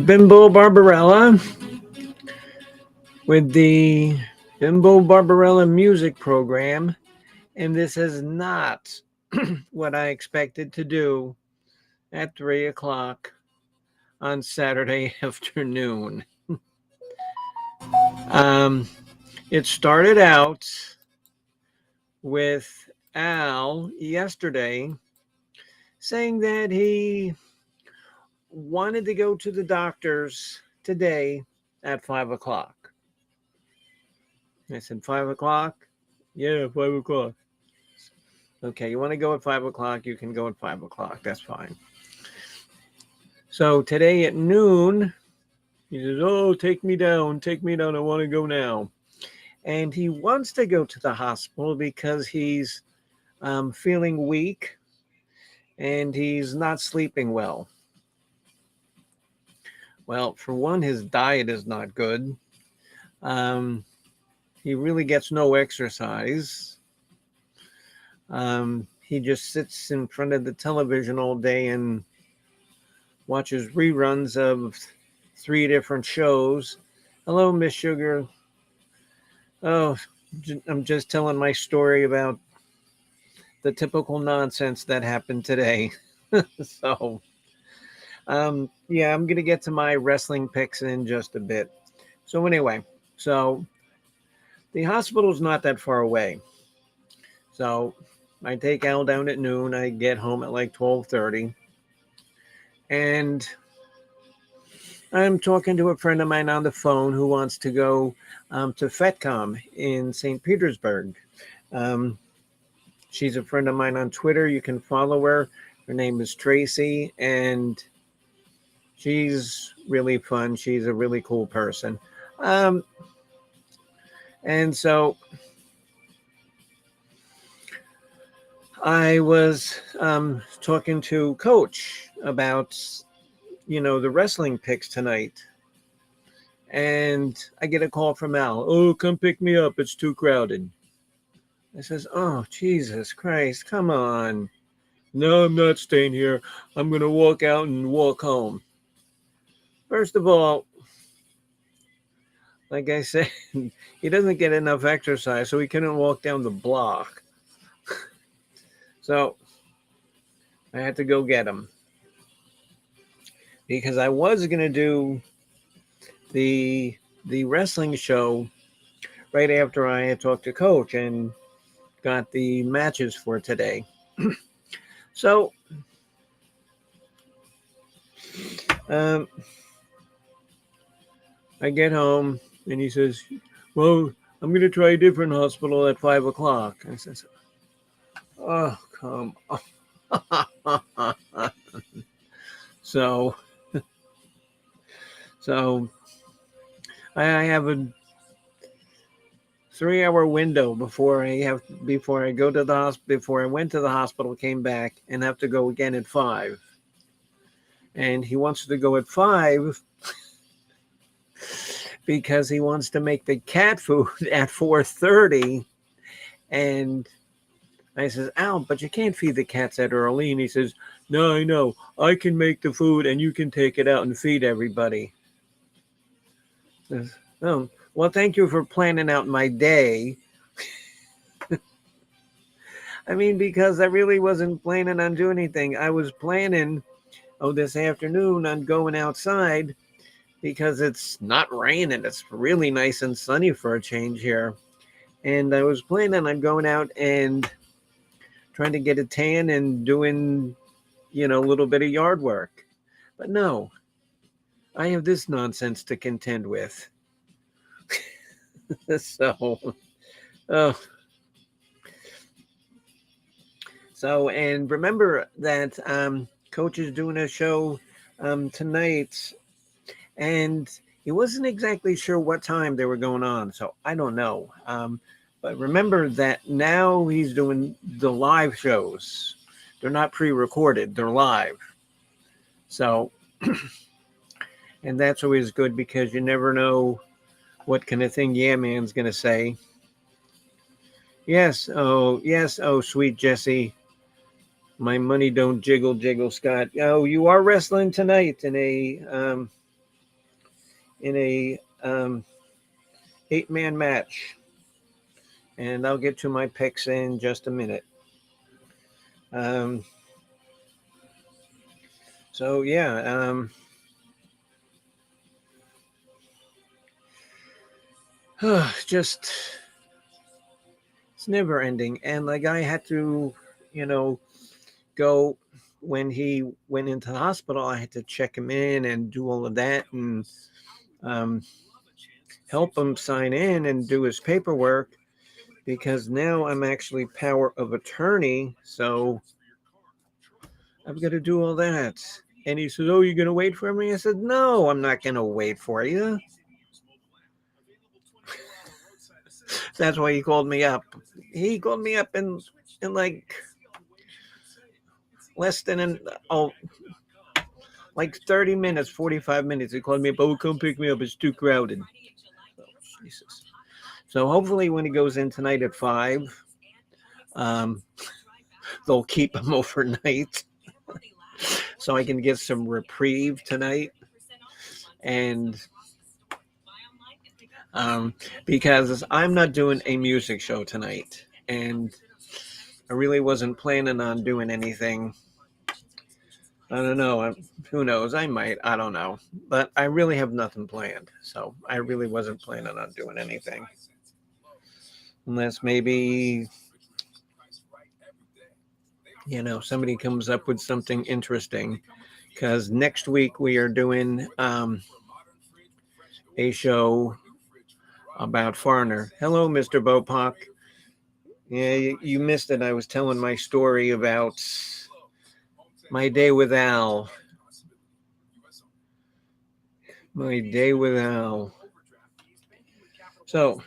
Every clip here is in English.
Bimbo Barbarella with the Bimbo Barbarella music program, and this is not what I expected to do at 3 o'clock on Saturday afternoon. Um, it started out with Al yesterday saying that he wanted to go to the doctor's today at 5 o'clock. I said, 5 o'clock? Yeah, 5 o'clock. Okay, you want to go at 5 o'clock? You can go at 5 o'clock. That's fine. So today at noon, he says, oh, take me down. Take me down. I want to go now. And he wants to go to the hospital because he's feeling weak and he's not sleeping well. Well, for one, his diet is not good. He really gets no exercise. He just sits in front of the television all day and watches reruns of 3 different shows. Hello, Miss Sugar. Oh, I'm just telling my story about the typical nonsense that happened today. So, yeah, I'm going to get to my wrestling picks in just a bit. So anyway, the hospital's not that far away. So I take Al down at noon. I get home at like 12:30. And I'm talking to a friend of mine on the phone who wants to go to FetCom in St. Petersburg. She's a friend of mine on Twitter. You can follow her. Her name is Tracy, and she's really fun. She's a really cool person. And so I was talking to Coach about, the wrestling picks tonight. And I get a call from Al. Oh, come pick me up. It's too crowded. I says, oh, Jesus Christ, come on. No, I'm not staying here. I'm going to walk out and walk home. First of all, like I said, he doesn't get enough exercise, so he couldn't walk down the block. So I had to go get him. Because I was going to do the wrestling show right after I had talked to Coach and got the matches for today. So I get home and he says, well, I'm going to try a different hospital at 5 o'clock. I says, oh, come on. So I have a 3-hour window before I go to the hospital, before I went to the hospital, came back, and have to go again at 5. And he wants to go at 5 because he wants to make the cat food at 4:30. And I says, Al, but you can't feed the cats that early. And he says, no, I know. I can make the food and you can take it out and feed everybody. I says, oh, well, thank you for planning out my day. I mean, because I really wasn't planning on doing anything. I was planning, this afternoon on going outside because it's not raining. It's really nice and sunny for a change here. And I was planning on going out and trying to get a tan and doing, a little bit of yard work. But no, I have this nonsense to contend with. So, and remember that Coach is doing a show tonight, and he wasn't exactly sure what time they were going on, so I don't know. But remember that now he's doing the live shows. They're not pre-recorded, they're live. So, and that's always good because you never know what kind of thing Yeah Man's going to say. Yes, sweet Jesse. My money don't jiggle, Scott. Oh, you are wrestling tonight in a in a 8-man match. And I'll get to my picks in just a minute. So yeah, just it's never ending. And like I had to, go when he went into the hospital. I had to check him in and do all of that and um, help him sign in and do his paperwork because now I'm actually power of attorney. So I've got to do all that. And he said, "Oh, you're going to wait for me?" I said, "No, I'm not going to wait for you." That's why he called me up. He called me up in like less than like 30 minutes, 45 minutes. He called me up. "Oh, come pick me up. It's too crowded." Oh, Jesus. So hopefully when he goes in tonight at 5, um, they'll keep him overnight so I can get some reprieve tonight. And because I'm not doing a music show tonight, and I really wasn't planning on doing anything. I don't know. Who knows? I might. I don't know. But I really have nothing planned. So I really wasn't planning on doing anything. Unless maybe, somebody comes up with something interesting. Because next week we are doing a show about Foreigner. Hello, Mr. Bopak. Yeah, you missed it. I was telling my story about my day with Al. My day with Al. So,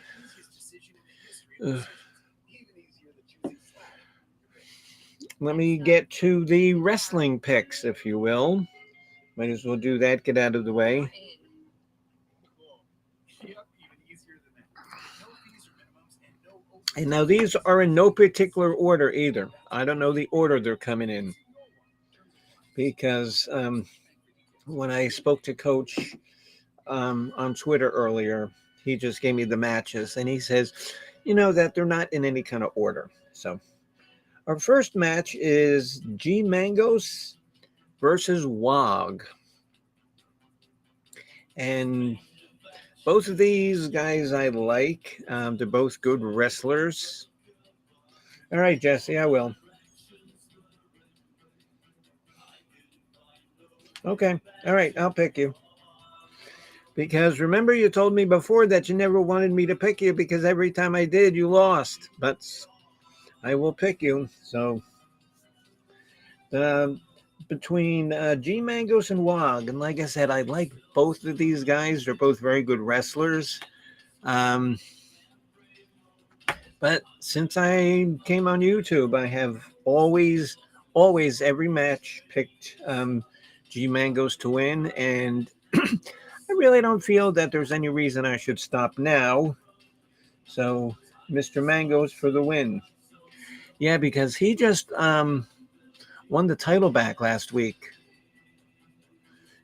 let me get to the wrestling picks, if you will. Might as well do that, get out of the way. And now these are in no particular order either. I don't know the order they're coming in. Because when I spoke to Coach on Twitter earlier, he just gave me the matches. And he says, that they're not in any kind of order. So our first match is G Mangos versus Wog. And both of these guys I like. They're both good wrestlers. All right, Jesse, I will. Okay. All right, I'll pick you. Because remember, you told me before that you never wanted me to pick you because every time I did, you lost. But I will pick you. So, between G Mangos and Wog, and like I said, I like both of these guys. They're both very good wrestlers. But since I came on YouTube, I have always every match picked G Mangos to win, and I really don't feel that there's any reason I should stop now. So, Mr. Mangos for the win. Yeah, because he just won the title back last week.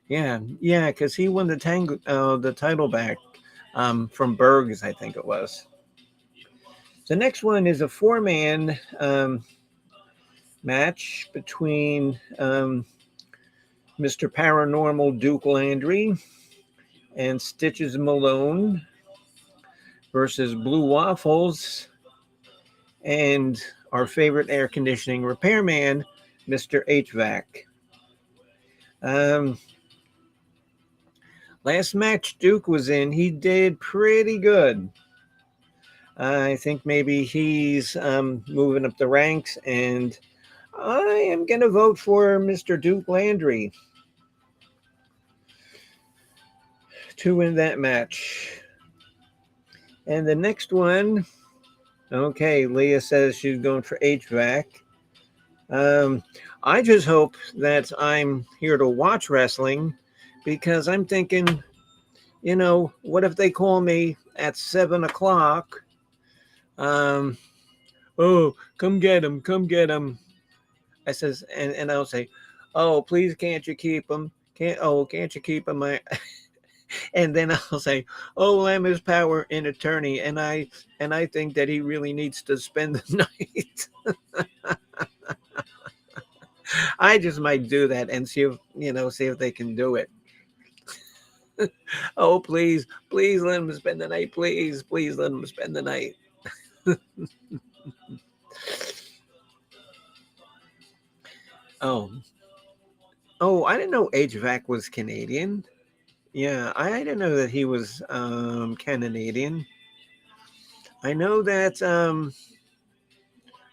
Yeah, because he won the title back from Bergs, I think it was. The next one is a 4-man match between Mr. Paranormal Duke Landry and Stitches Malone versus Blue Waffles and our favorite air conditioning repairman, Mr. HVAC. Last match Duke was in, he did pretty good. I think maybe he's moving up the ranks, and I am going to vote for Mr. Duke Landry to win that match. And the next one, okay, Leah says she's going for HVAC. I just hope that I'm here to watch wrestling because I'm thinking, what if they call me at 7 o'clock? Oh, come get him, come get him. I says, and I'll say, oh, please, can't you keep him? Can't you keep him? And then I'll say, "Oh, I'm his power in attorney, and I think that he really needs to spend the night." I just might do that and see if they can do it. Oh, please let him spend the night. Please let him spend the night. Oh, oh, I didn't know HVAC was Canadian. Yeah, I didn't know that he was Canadian. I know that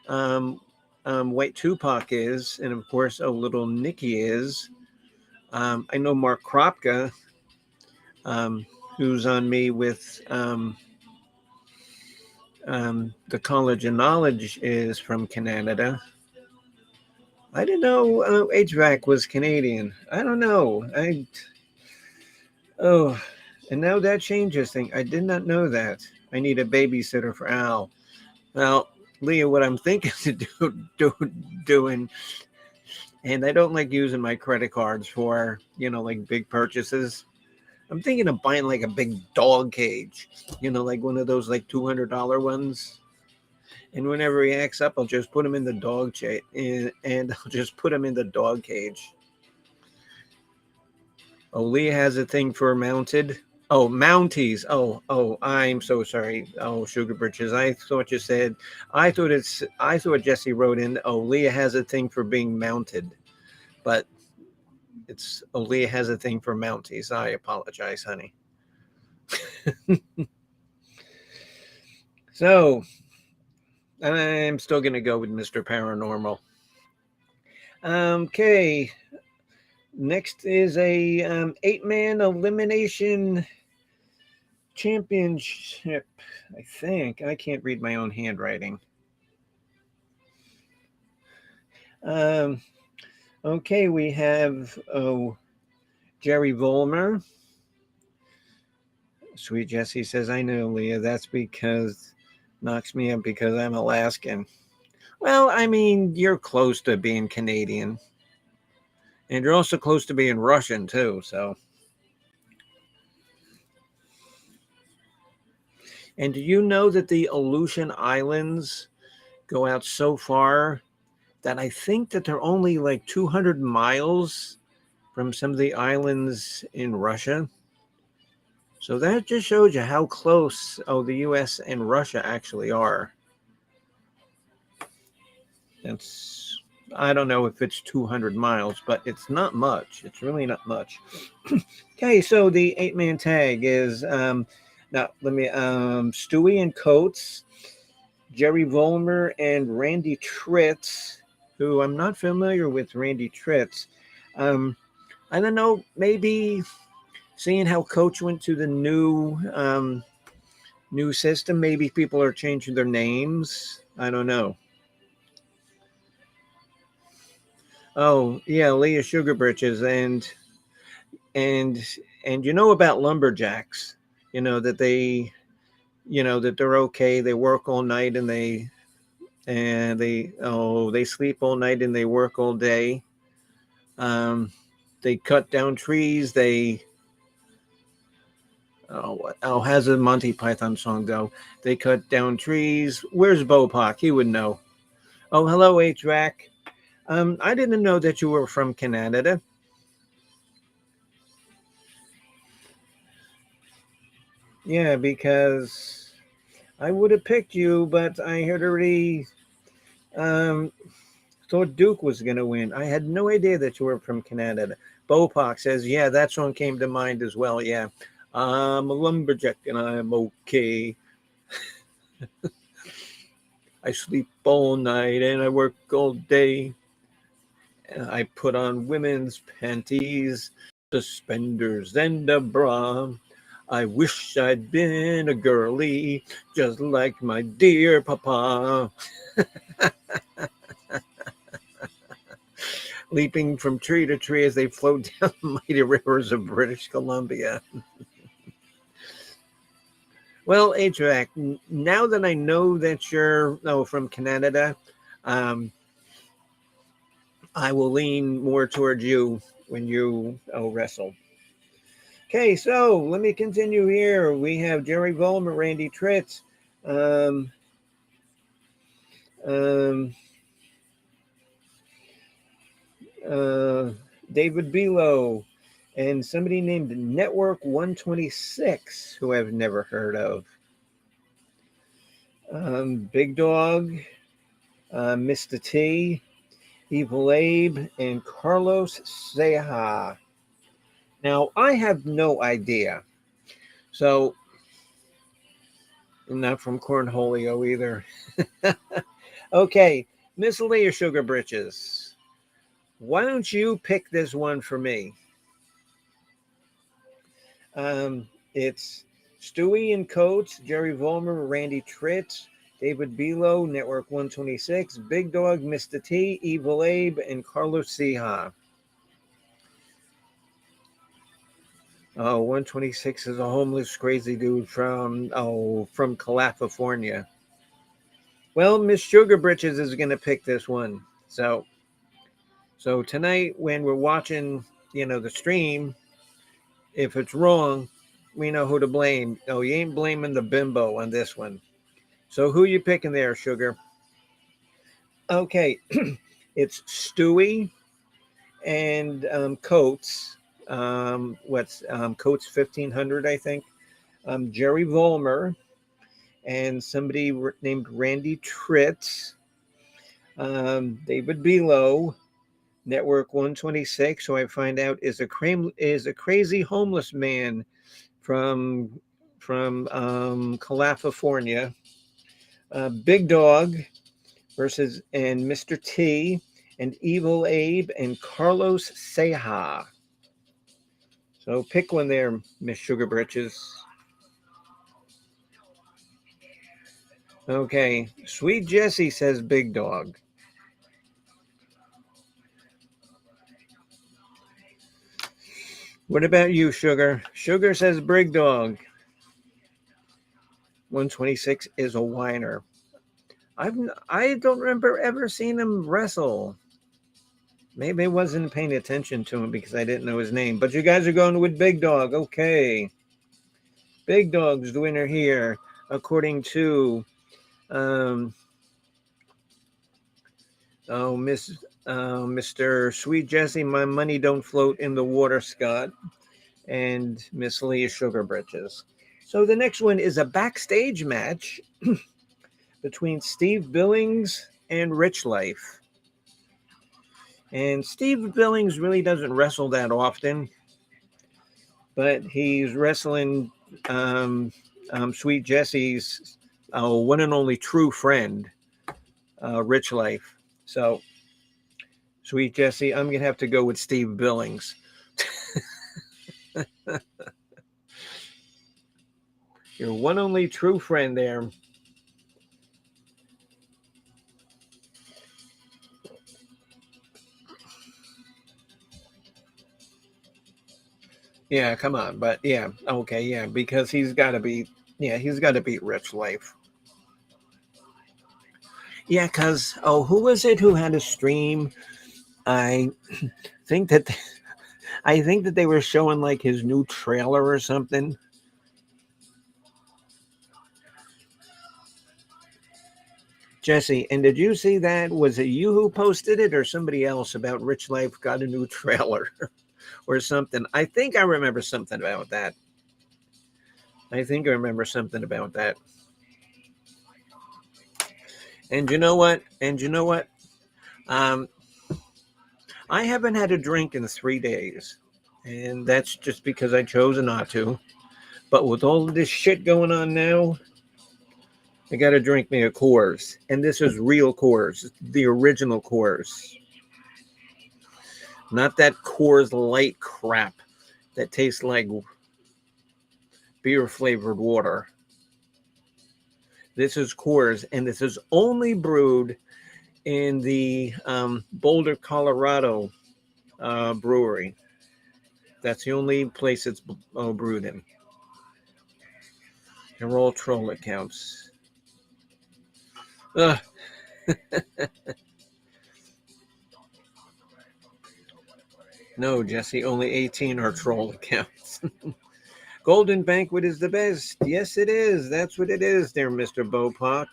um, White Tupac is, and of course, Little Nicky is. I know Mark Kropka, um, who's on me with the College of Knowledge, is from Canada. I didn't know HVAC was Canadian. I don't know. Oh, and now that changes things. I did not know that. I need a babysitter for Al. Well, Leah, what I'm thinking to doing, and I don't like using my credit cards for, like big purchases. I'm thinking of buying like a big dog cage, like one of those like $200 ones. And whenever he acts up, I'll just put him in the and I'll just put him in the dog cage. Oh, Leah has a thing for mounted. Oh, Mounties. Oh, I'm so sorry. Oh, Sugar Britches. I thought you said. I thought Jesse wrote in. Oh, Leah has a thing for being mounted, but Leah has a thing for Mounties. I apologize, honey. So I'm still gonna go with Mr. Paranormal. Okay. Next is a 8-man elimination championship. I think I can't read my own handwriting. Okay, we have Jerry Vollmer. Sweet Jessie says, "I know, Leah. That's because knocks me up because I'm Alaskan." Well, I mean, you're close to being Canadian, and you're also close to being Russian too. So, and do you know that the Aleutian Islands go out so far that I think that they're only like 200 miles from some of the islands in Russia? So that just shows you how close the U.S. and Russia actually are. That's I don't know if it's 200 miles, but it's not much. It's really not much. Okay, so the 8-man tag is now let me Stewie and Coates, Jerry Vollmer and Randy Tritz, who I'm not familiar with Randy Tritz. I don't know, maybe seeing how Coach went to the new system, maybe people are changing their names. I don't know. Oh yeah, Leah Sugar Britches and and about lumberjacks. That that they're okay. They work all night and they sleep all night and they work all day. They cut down trees. Has a Monty Python song though. They cut down trees. Where's Bopak? He would know. Oh, hello, H-Rack. I didn't know that you were from Canada. Yeah, because I would have picked you, but I had already thought Duke was going to win. I had no idea that you were from Canada. Bopak says, yeah, that song came to mind as well. Yeah, I'm a lumberjack and I'm okay. I sleep all night and I work all day. I put on women's panties, suspenders, and a bra. I wish I'd been a girly, just like my dear papa. Leaping from tree to tree as they float down the mighty rivers of British Columbia. Well, HVAC, now that I know that you're from Canada, I will lean more towards you when you wrestle. Okay, so let me continue here. We have Jerry Vollmer, Randy Tritz, um, um, uh, David Belo, and somebody named Network 126, who I've never heard of. Big Dog, Mr. T, Evil Abe, and Carlos Ceja. Now, I have no idea. So, I'm not from Cornholio either. Okay, Miss Leah Sugar Britches, why don't you pick this one for me? It's Stewie and Coates, Jerry Vollmer, Randy Tritz, David Belo, Network 126, Big Dog, Mr. T, Evil Abe, and Carlos Ceja. Oh, 126 is a homeless crazy dude from California. Well, Miss Sugar Britches is going to pick this one. So tonight when we're watching, the stream, if it's wrong, we know who to blame. Oh, you ain't blaming the bimbo on this one. So who you picking there, Sugar? Okay, it's Stewie and Coates. Coates 1500, I think. Jerry Vollmer and somebody named Randy Tritz. David Belo, Network 126, who I find out is a crazy homeless man from California. Big Dog versus and Mr. T and Evil Abe and Carlos Ceja. So pick one there, Miss Sugar Britches. Okay, Sweet Jessie says Big Dog. What about you, Sugar? Sugar says Big Dog. 126 is a whiner. I don't remember ever seeing him wrestle. Maybe I wasn't paying attention to him because I didn't know his name. But you guys are going with Big Dog. Okay. Big Dog's the winner here, according to Mr. Sweet Jessie. My money don't float in the water, Scott, and Miss Leah Sugar Britches. So the next one is a backstage match between Steve Billings and Rich Life. And Steve Billings really doesn't wrestle that often, but he's wrestling Sweet Jessie's one and only true friend, Rich Life. So, Sweet Jessie, I'm going to have to go with Steve Billings. Your one only true friend there. Yeah, come on. But yeah, okay, yeah, because he's got to beat Rich Life. Yeah, because, who was it who had a stream? I think that they were showing like his new trailer or something. Jesse, and did you see that? Was it you who posted it or somebody else about Rich Life got a new trailer or something? I think I remember something about that. And you know what? Um, I haven't had a drink in 3 days. And that's just because I chose not to. But with all of this shit going on now, I got to drink me a Coors. And this is real Coors, the original Coors. Not that Coors Light crap that tastes like beer flavored water. This is Coors, and this is only brewed in the Boulder, Colorado brewery. That's the only place it's brewed in. They're all troll accounts. No, Jesse, only 18 are troll accounts. Golden Banquet is the best. Yes, it is. That's what it is there, Mr. Bopak.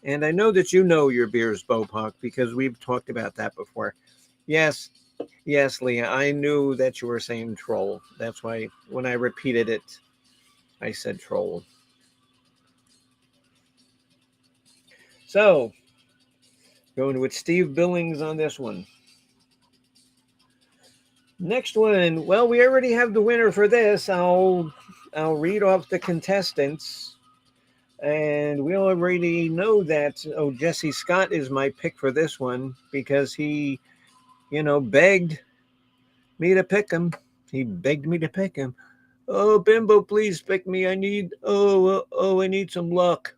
And I know that you know your beers, Bopak, because we've talked about that before. Yes, yes, Leah, I knew that you were saying troll. That's why when I repeated it, I said troll. So, going with Steve Billings on this one. Next one. Well, we already have the winner for this. I'll read off the contestants. And we already know that Jesse Scott is my pick for this one because he, begged me to pick him. He begged me to pick him. Oh, Bimbo, please pick me. I need some luck.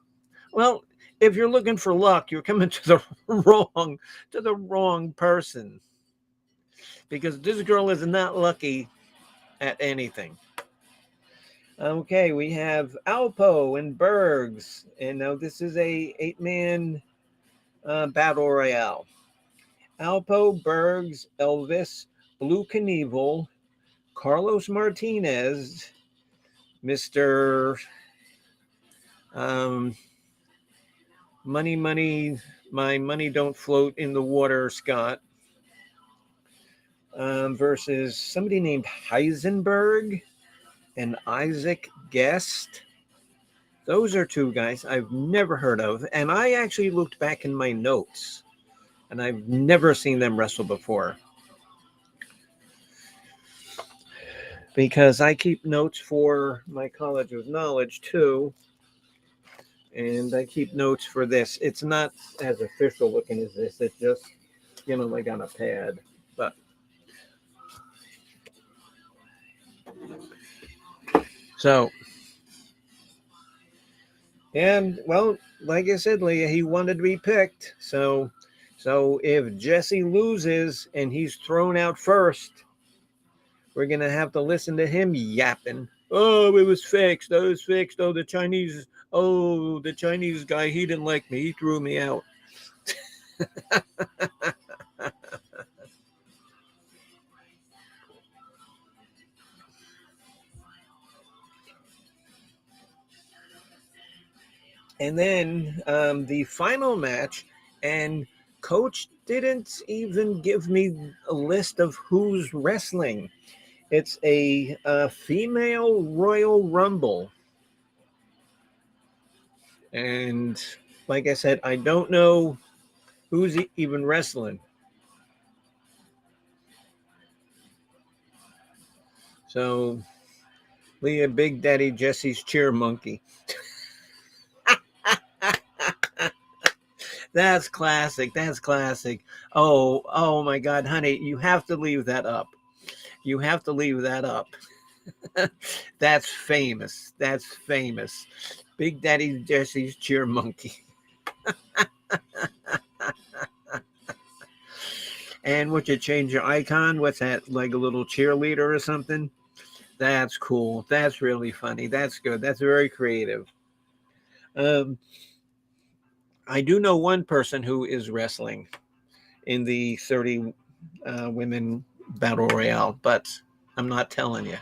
Well, if you're looking for luck, you're coming to the wrong person. Because this girl is not lucky at anything. Okay, we have Alpo and Bergs, and now this is a 8-man battle royale. Alpo, Bergs, Elvis, Blue Knievel, Carlos Martinez, Mr. Money, my money don't float in the water, Scott, versus somebody named Heisenberg and Isaac Guest. Those are two guys I've never heard of, and I actually looked back in my notes, and I've never seen them wrestle before. Because I keep notes for my College of Knowledge, too. And I keep notes for this. It's not as official looking as this. It's just, like on a pad. But so, and well, like I said, Leah, he wanted to be picked. So if Jesse loses and he's thrown out first, we're gonna have to listen to him yapping. Oh, it was fixed. Oh, it was fixed. Oh, the Chinese guy, he didn't like me. He threw me out. And then the final match, and Coach didn't even give me a list of who's wrestling. It's a female Royal Rumble. And like I said, I don't know who's even wrestling. So, Leah, Big Daddy Jesse's cheer monkey. That's classic. That's classic. Oh my God, honey, you have to leave that up. You have to leave that up. That's famous. That's famous. Big Daddy Jesse's cheer monkey. And would you change your icon? What's that? Like a little cheerleader or something? That's cool. That's really funny. That's good. That's very creative. I do know one person who is wrestling in the 30 women battle royale, but I'm not telling you.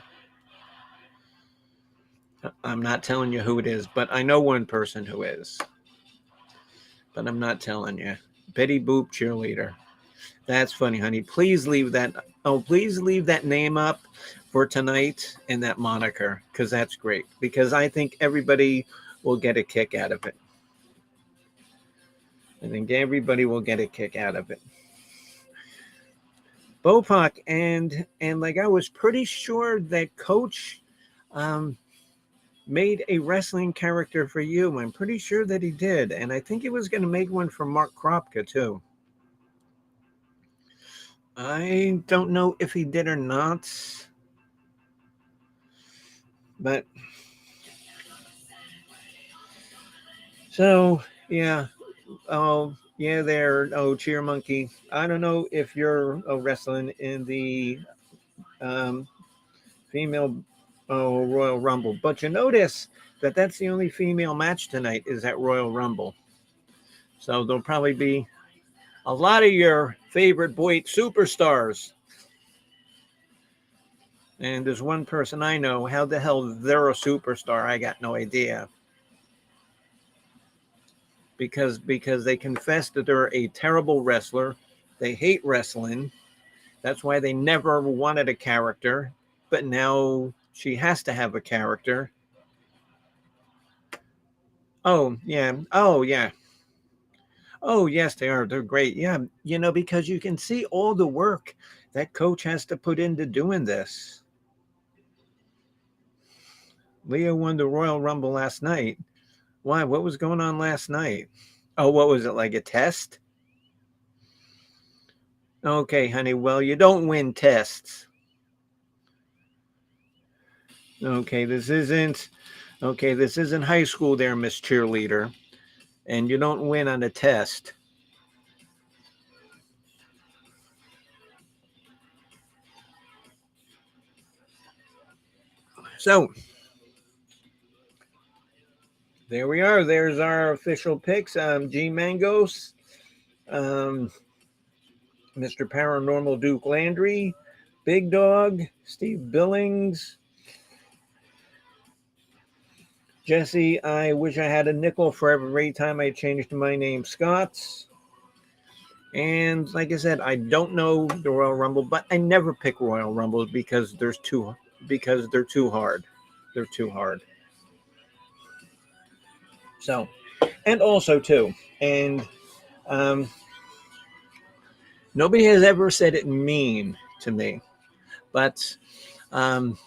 I'm not telling you who it is, but I know one person who is. But I'm not telling you. Betty Boop cheerleader. That's funny, honey. Please leave that. Oh, please leave that name up for tonight and that moniker, because that's great. Because I think everybody will get a kick out of it. I think everybody will get a kick out of it. Bopak, and like I was pretty sure that Coach made a wrestling character for you. I'm pretty sure that he did, and I think he was going to make one for Mark Kropka too. I don't know if he did or not, but so yeah. Oh yeah, there. Oh, cheer monkey. I don't know if you're wrestling in the female Royal Rumble, but you notice that that's the only female match tonight is at Royal Rumble. So there'll probably be a lot of your favorite BOYT superstars. And there's one person I know, how the hell they're a superstar, I got no idea. Because they confess that they're a terrible wrestler. They hate wrestling. That's why they never wanted a character. But now she has to have a character. Oh, yeah. Oh, yeah. Oh, yes, they are. They're great. Yeah. Because you can see all the work that coach has to put into doing this. Leo won the Royal Rumble last night. Why? What was going on last night? Oh, what was it, like a test? Okay, honey. Well, you don't win tests. Okay, this isn't. Okay, this isn't high school there, Miss Cheerleader. And you don't win on a test. So, there we are. There's our official picks. G Mangos, um, Mr. Paranormal Duke Landry, Big Dog, Steve Billings, Jesse. I wish I had a nickel for every time I changed my name, Scott's. And like I said, I don't know the Royal Rumble, but I never pick Royal Rumbles because they're too hard. They're too hard. So, and also too, and um, nobody has ever said it mean to me, but um,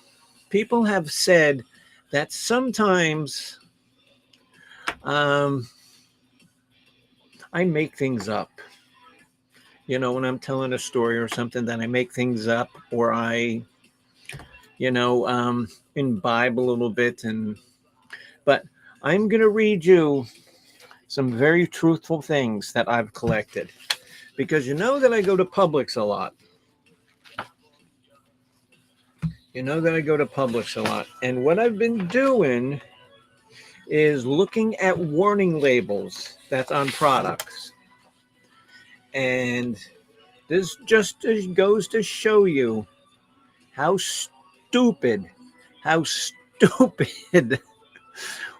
people have said that sometimes um, I make things up. When I'm telling a story or something, that I make things up, or I, imbibe a little bit. But I'm going to read you some very truthful things that I've collected, because you know that I go to Publix a lot. And what I've been doing is looking at warning labels that's on products. And this just goes to show you how stupid, how stupid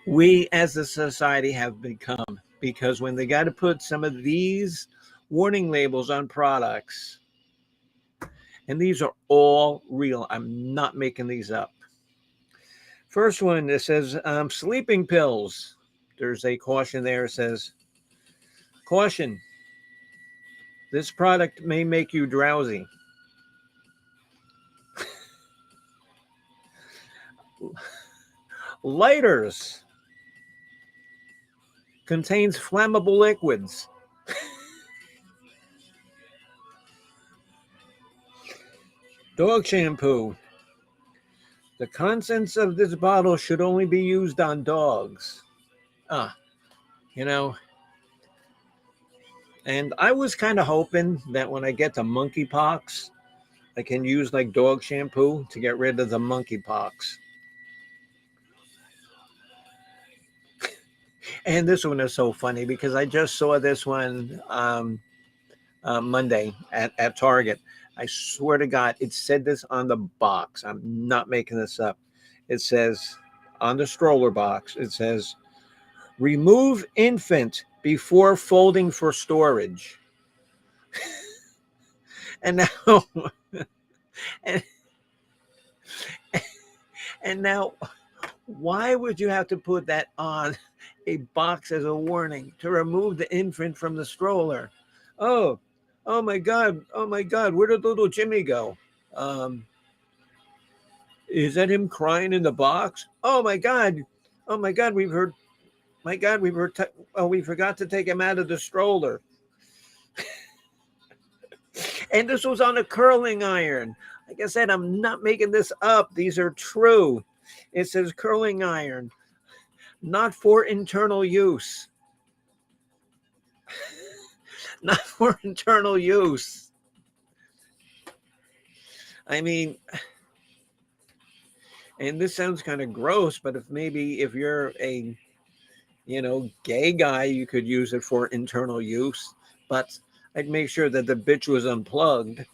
we as a society have become. Because when they got to put some of these warning labels on products, and these are all real, I'm not making these up. First one, that says sleeping pills. There's a caution there. It says, caution, this product may make you drowsy. Lighters contains flammable liquids. Dog shampoo. The contents of this bottle should only be used on dogs. Ah, you know, and I was kind of hoping that when I get to monkeypox, I can use like dog shampoo to get rid of the monkeypox. And this one is so funny because I just saw this one Monday at Target. I swear to God, it said this on the box. I'm not making this up. It says on the stroller box, it says, remove infant before folding for storage. And now, and, and now, why would you have to put that on a box as a warning to remove the infant from the stroller? Oh, oh my God. Oh my God. Where did little Jimmy go? Um, is that him crying in the box? Oh my God. Oh my God. We've heard, my God, we forgot to take him out of the stroller. And this was on a curling iron. Like I said, I'm not making this up. These are true. It says curling iron, not for internal use. Not for internal use. I mean, and this sounds kind of gross, but if you're a, gay guy, you could use it for internal use. But I'd make sure that the bitch was unplugged.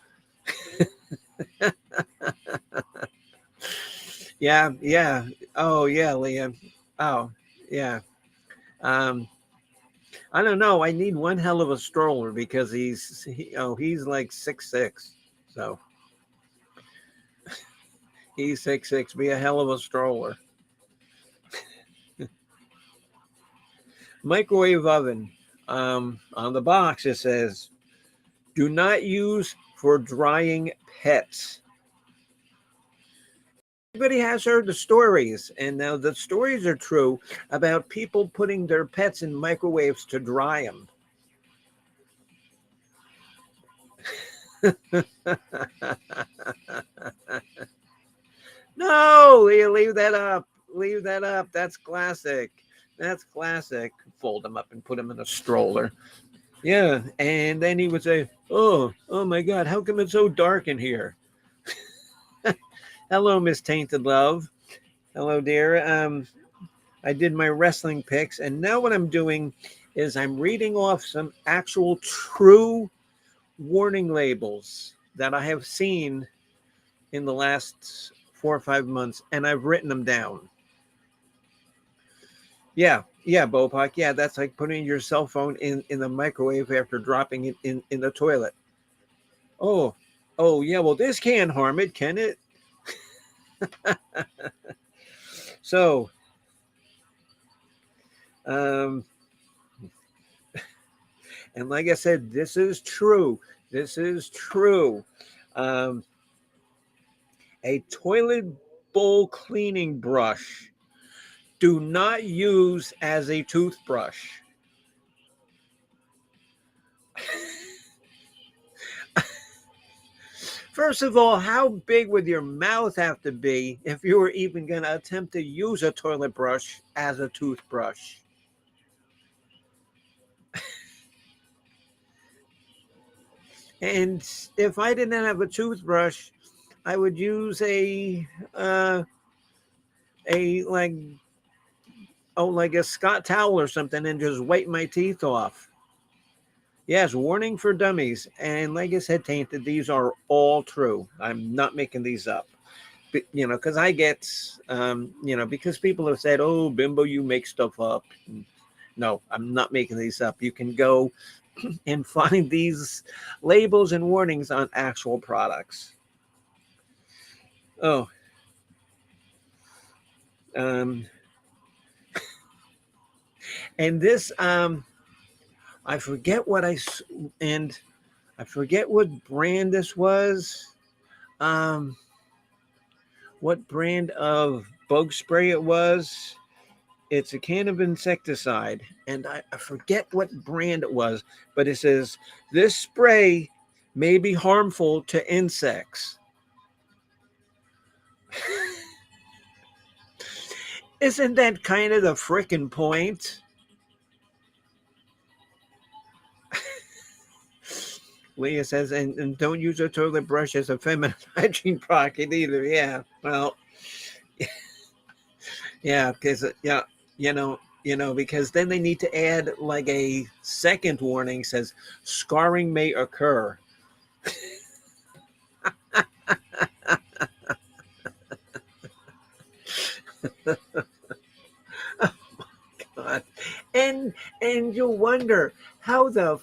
Yeah. Oh, yeah, Leah. Oh, yeah. Um, I don't know. I need one hell of a stroller because he's like 6'6". So he's 6'6". Be a hell of a stroller. Microwave oven. On the box it says, "Do not use for drying pets." Everybody has heard the stories, and now the stories are true about people putting their pets in microwaves to dry them. No, leave that up. Leave that up. That's classic. That's classic. Fold them up and put them in a stroller. Yeah, and then he would say, oh my God, how come it's so dark in here?" Hello, Miss Tainted Love. Hello, dear. I did my wrestling picks, and now what I'm doing is I'm reading off some actual true warning labels that I have seen in the last 4 or 5 months, and I've written them down. Yeah, Bopak. Yeah, that's like putting your cell phone in the microwave after dropping it in the toilet. Oh, oh yeah. Well, this can't harm it, can it? So, um, and like I said, this is true. This is true. Um, a toilet bowl cleaning brush. Do not use as a toothbrush. First of all, how big would your mouth have to be if you were even going to attempt to use a toilet brush as a toothbrush? And if I didn't have a toothbrush, I would use a like a Scott towel or something and just wipe my teeth off. Yes, warning for dummies. And like I said, Tainted, these are all true. I'm not making these up. But, because I get, because people have said, "Oh, Bimbo, you make stuff up." No, I'm not making these up. You can go and find these labels and warnings on actual products. Oh, um, and this, I forget what and I forget what brand this was. Um, what brand of bug spray it was. It's a can of insecticide, and I forget what brand it was, but it says this spray may be harmful to insects. Isn't that kind of the frickin' point? Leah says, and don't use a toilet brush as a feminine hygiene product either. Yeah, well, yeah, because because then they need to add like a second warning says scarring may occur. God. And you wonder how the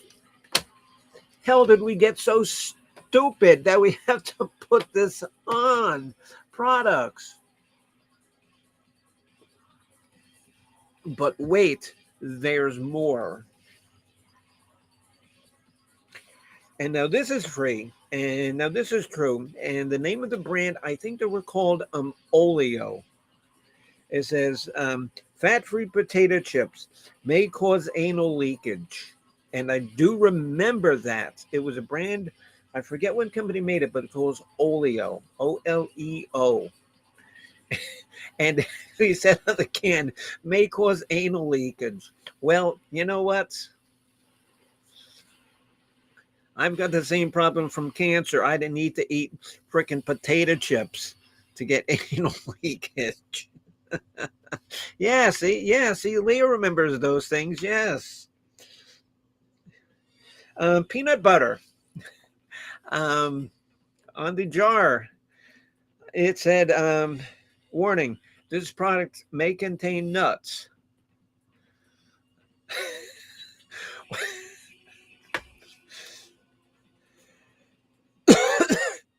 hell did we get so stupid that we have to put this on products? But wait, there's more. And now this is free. And now this is true. And the name of the brand, I think they were called Oleo. It says fat-free potato chips may cause anal leakage. And I do remember that. It was a brand, I forget what company made it, but it was Oleo. Oleo. And he said on the can, may cause anal leakage. Well, you know what? I've got the same problem from cancer. I didn't need to eat freaking potato chips to get anal leakage. See, Leah remembers those things. Yes. Peanut butter. Um, on the jar, it said Warning, this product may contain nuts.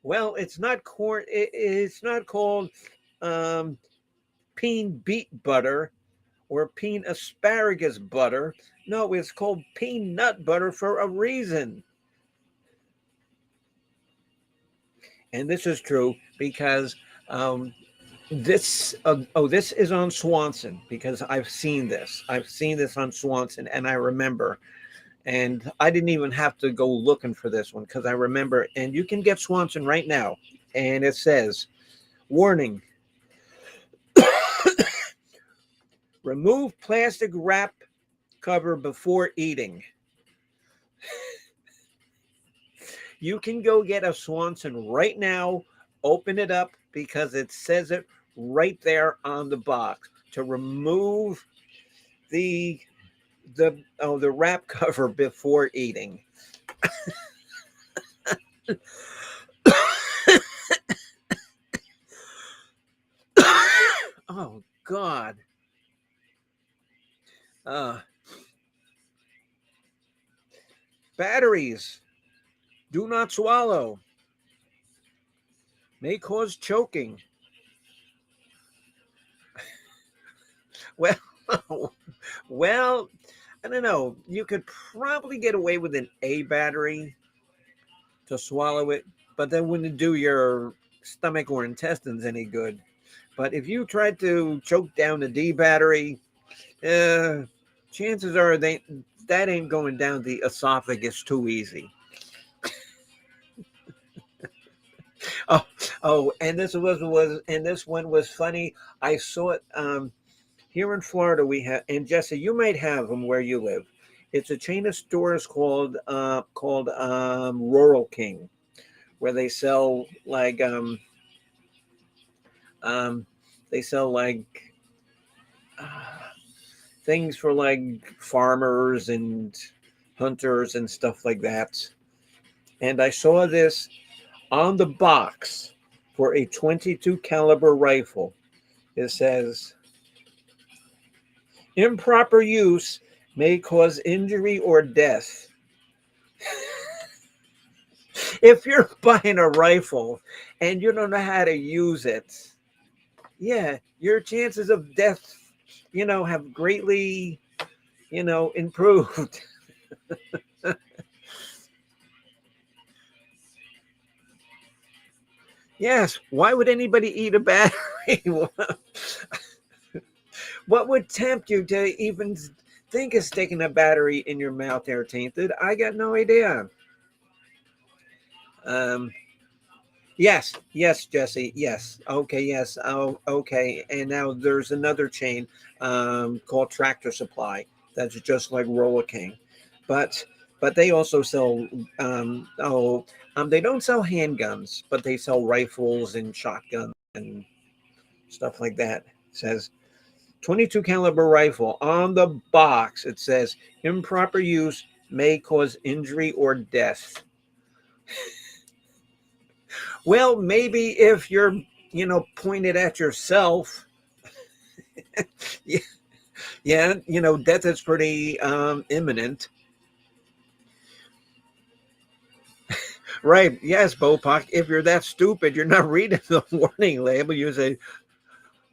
Well, it's not corn. It's not called um, peen beet butter or peen asparagus butter. No, it's called peanut butter for a reason. And this is true because this is on Swanson because I've seen this. I've seen this on Swanson, and I remember. And I didn't even have to go looking for this one because I remember. And you can get Swanson right now, and it says, "Warning: remove plastic wrap cover before eating." You can go get a Swanson right now, open it up because it says it right there on the box to remove the the wrap cover before eating. Oh God. Uh, Batteries do not swallow. May cause choking. Well, well, I don't know. You could probably get away with an A battery to swallow it, but that wouldn't do your stomach or intestines any good. But if you tried to choke down the D battery, uh, chances are that ain't going down the esophagus too easy. Oh, oh, and this one was funny. I saw it here in Florida. We have, and Jesse, you might have them where you live. It's a chain of stores called Rural King, where um they sell like uh, things for like farmers and hunters and stuff like that. And I saw this on the box for a 22 caliber rifle. It says improper use may cause injury or death. If you're buying a rifle and you don't know how to use it, yeah, your chances of death, have greatly, improved. Yes, why would anybody eat a battery? What would tempt you to even think of sticking a battery in your mouth there, Tainted? I got no idea. Um, yes, yes, Jesse, yes. Okay, yes. Oh, okay. And now there's another chain called Tractor Supply that's just like Roller King, but they also sell they don't sell handguns, but they sell rifles and shotguns and stuff like that. It says 22 caliber rifle on the box. It says improper use may cause injury or death. Well, maybe if you're, pointed at yourself, yeah, yeah, death is pretty imminent. Right. Yes, Bopak. If you're that stupid, you're not reading the warning label. You say,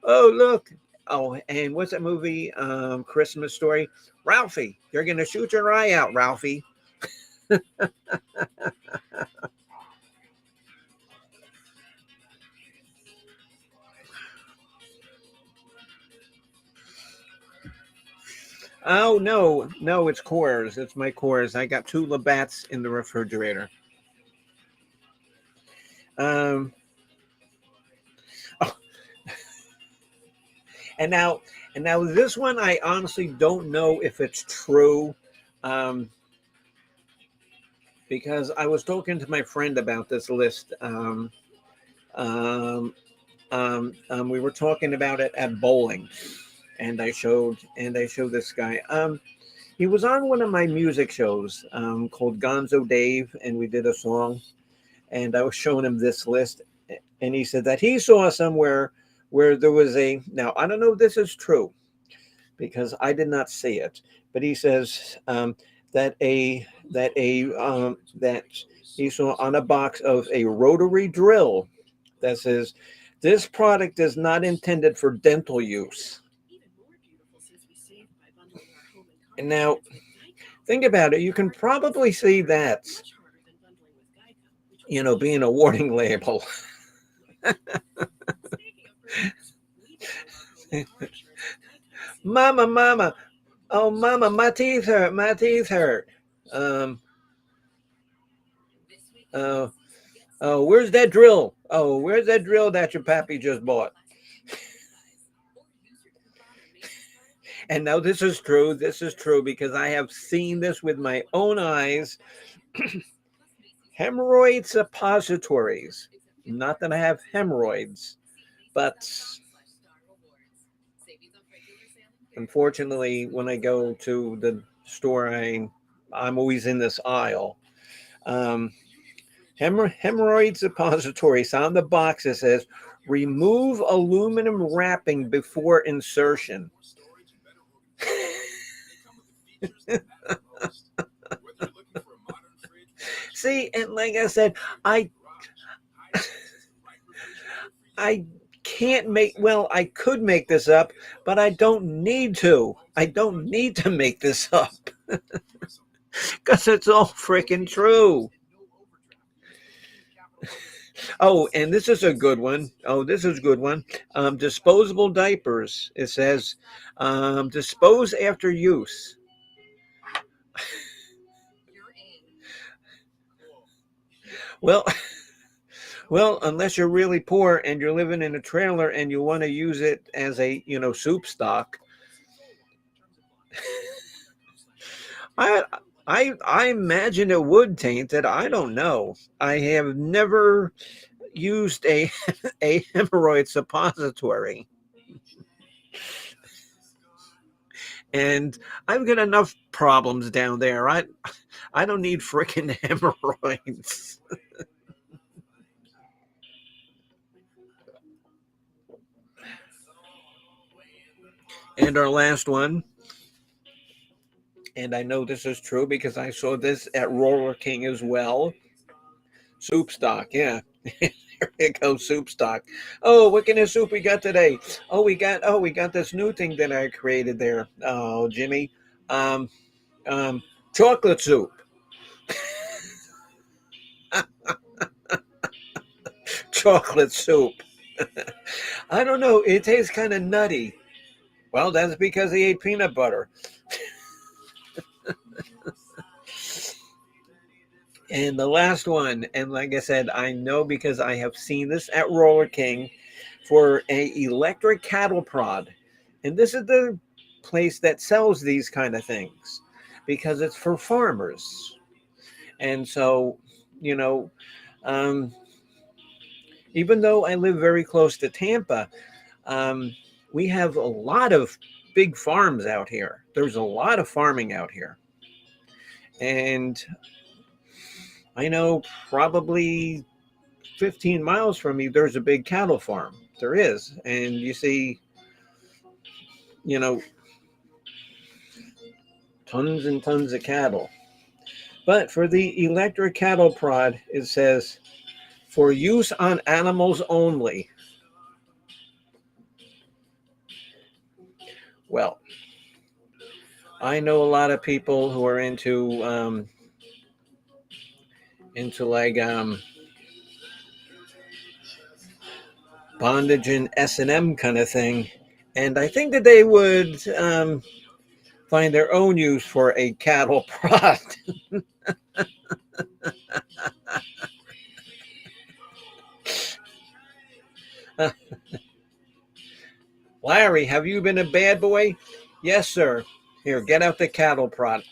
oh, look. Oh, and what's that movie? Christmas Story. Ralphie, you're going to shoot your eye out, Ralphie. Oh, no. No, it's Coors. It's my Coors. I got 2 Labatt's in the refrigerator. Um, oh, and now, this one, I honestly don't know if it's true. Um, because I was talking to my friend about this list. Um, we were talking about it at bowling, and I showed this guy. He was on one of my music shows called Gonzo Dave, and we did a song. And I was showing him this list, and he said that he saw somewhere where there was a, now I don't know if this is true because I did not see it, but he says that he saw on a box of a rotary drill that says this product is not intended for dental use. And now think about it, you can probably see that, being a warning label. Mama, mama, oh mama, my teeth hurt, my teeth hurt. Um, uh, oh, where's that drill? Oh, where's that drill that your pappy just bought? And now this is true. This is true because I have seen this with my own eyes. Hemorrhoid suppositories. Not that I have hemorrhoids, but unfortunately, when I go to the store, I'm always in this aisle. Um, hemorrhoid suppositories. On the box it says, remove aluminum wrapping before insertion. See, and like I said, I can't make, well, I could make this up, but I don't need to. I don't need to make this up because it's all freaking true. Oh, and this is a good one. Oh, this is a good one. Disposable diapers. It says dispose after use. Well, well, unless you're really poor and you're living in a trailer and you want to use it as a, soup stock. I I imagine it would taint it. I don't know. I have never used a a hemorrhoid suppository, and I've got enough problems down there. I don't need freaking hemorrhoids. And our last one, and I know this is true because I saw this at Roller King as well. Soup stock, yeah. Here it goes, soup stock. Oh, what kind of soup we got today? Oh, we got this new thing that I created there. Oh, Jimmy. Um, chocolate soup. Chocolate soup. I don't know. It tastes kind of nutty. Well, that's because he ate peanut butter. And the last one, and like I said, I know because I have seen this at Roller King for a electric cattle prod. And this is the place that sells these kind of things because it's for farmers. And so, you know, um, even though I live very close to Tampa, um, we have a lot of big farms out here. There's a lot of farming out here. And I know probably 15 miles from me, there's a big cattle farm. There is. And you see, you know, tons and tons of cattle. But for the electric cattle prod, it says for use on animals only. Well, I know a lot of people who are into like bondage and S&M kind of thing, and I think that they would find their own use for a cattle prod. Larry, have you been a bad boy? Yes, sir. Here, get out the cattle prod.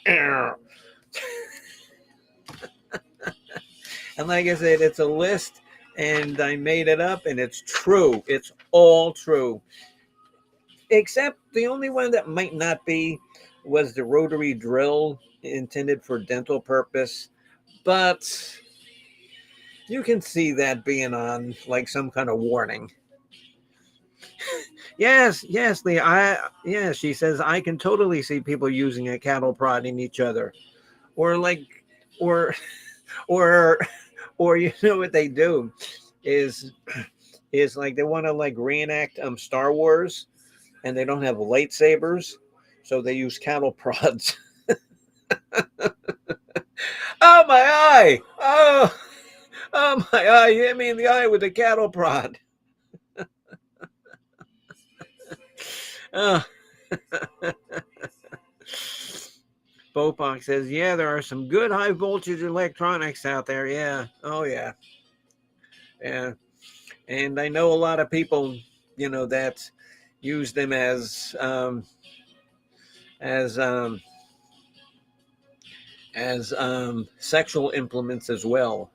And like I said, it's a list, and I made it up, and it's true. It's all true. Except the only one that might not be was the rotary drill intended for dental purpose. But you can see that being on like some kind of warning. Yes, yes, Lee. Yeah, she says I can totally see people using a cattle prodding each other, or like, or or or you know what they do is like they want to like reenact Star Wars, and they don't have lightsabers, so they use cattle prods. Oh my eye! Oh my eye! You hit me in the eye with a cattle prod. Oh. Bopak says, yeah, there are some good high voltage electronics out there. Yeah. Oh yeah. Yeah. And I know a lot of people, that use them as sexual implements as well.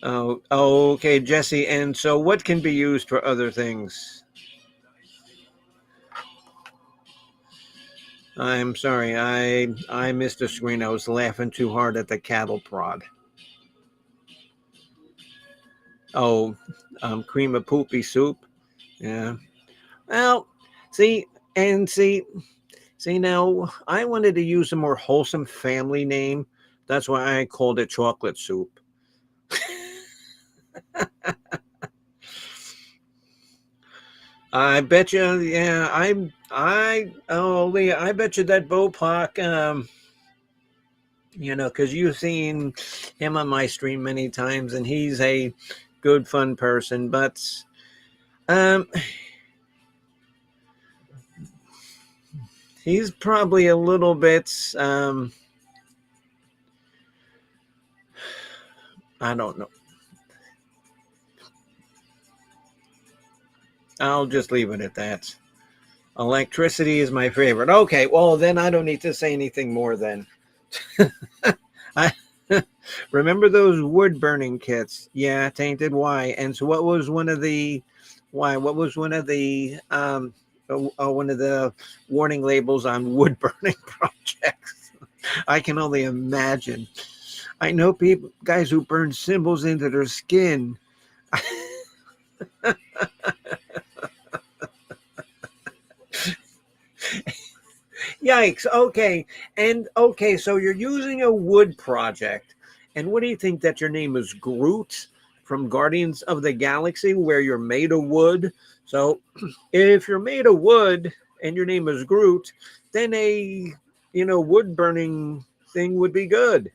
Oh, okay, Jesse. And so, what can be used for other things? I'm sorry, I missed the screen. I was laughing too hard at the cattle prod. Oh, cream of poopy soup. Yeah. Well, see, and see now, I wanted to use a more wholesome family name. That's why I called it chocolate soup. I bet you, yeah, oh, Leah, I bet you that Bopak, because you've seen him on my stream many times, and he's a good, fun person, but, um, he's probably a little bit, I don't know. I'll just leave it at that. Electricity is my favorite. Okay, well, then I don't need to say anything more then. I remember those wood burning kits. Yeah, tainted why. And so what was one of the what was one of the warning labels on wood burning projects? I can only imagine. I know people guys who burn symbols into their skin. Yikes. Okay. And okay, so you're using a wood project. And what do you think that your name is Groot from Guardians of the Galaxy, where you're made of wood? So if you're made of wood and your name is Groot, then a wood burning thing would be good.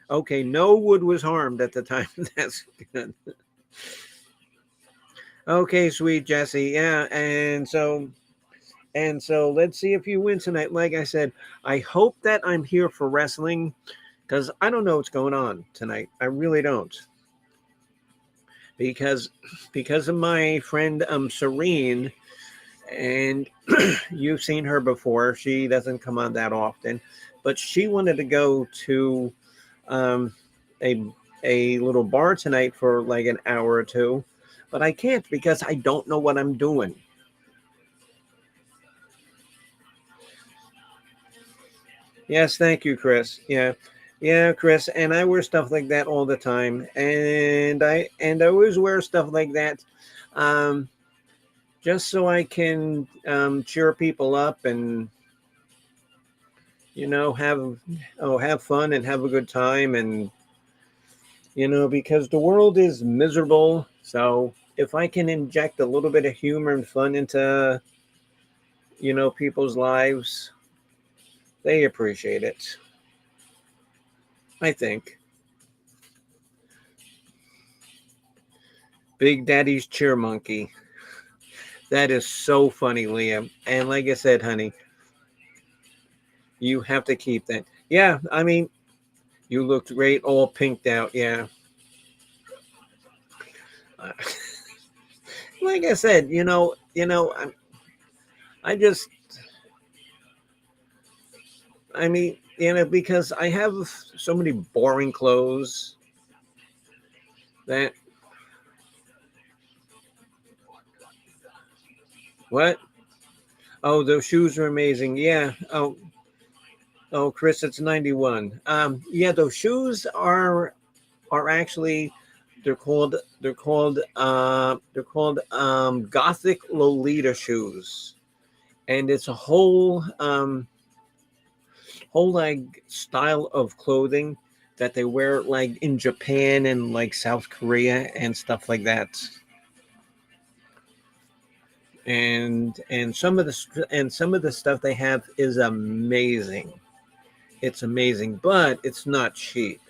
Okay, no wood was harmed at the time. That's good. Okay, sweet Jesse. Yeah, and so let's see if you win tonight. Like I said, I hope that I'm here for wrestling because I don't know what's going on tonight. I really don't. Because of my friend Serene, and you've seen her before. She doesn't come on that often, but she wanted to go to um, a little bar tonight for like an hour or two, but I can't because I don't know what I'm doing. Yes, thank you, Chris. Yeah. Yeah, Chris, and I wear stuff like that all the time. And I always wear stuff like that um just so I can cheer people up and have fun and have a good time and because the world is miserable. So if I can inject a little bit of humor and fun into people's lives, they appreciate it, I think. Big Daddy's cheer monkey. That is so funny, Liam. And like I said, honey, you have to keep that. Yeah, I mean, you looked great, all pinked out. Yeah. Like I said, I just, I mean, because I have so many boring clothes that. What? Oh, those shoes are amazing. Yeah. Oh, Chris, it's 91. Yeah, those shoes are actually they're called Gothic Lolita shoes, and it's a whole like style of clothing that they wear like in Japan and like South Korea and stuff like that. And some of the stuff they have is amazing. It's amazing, but it's not cheap.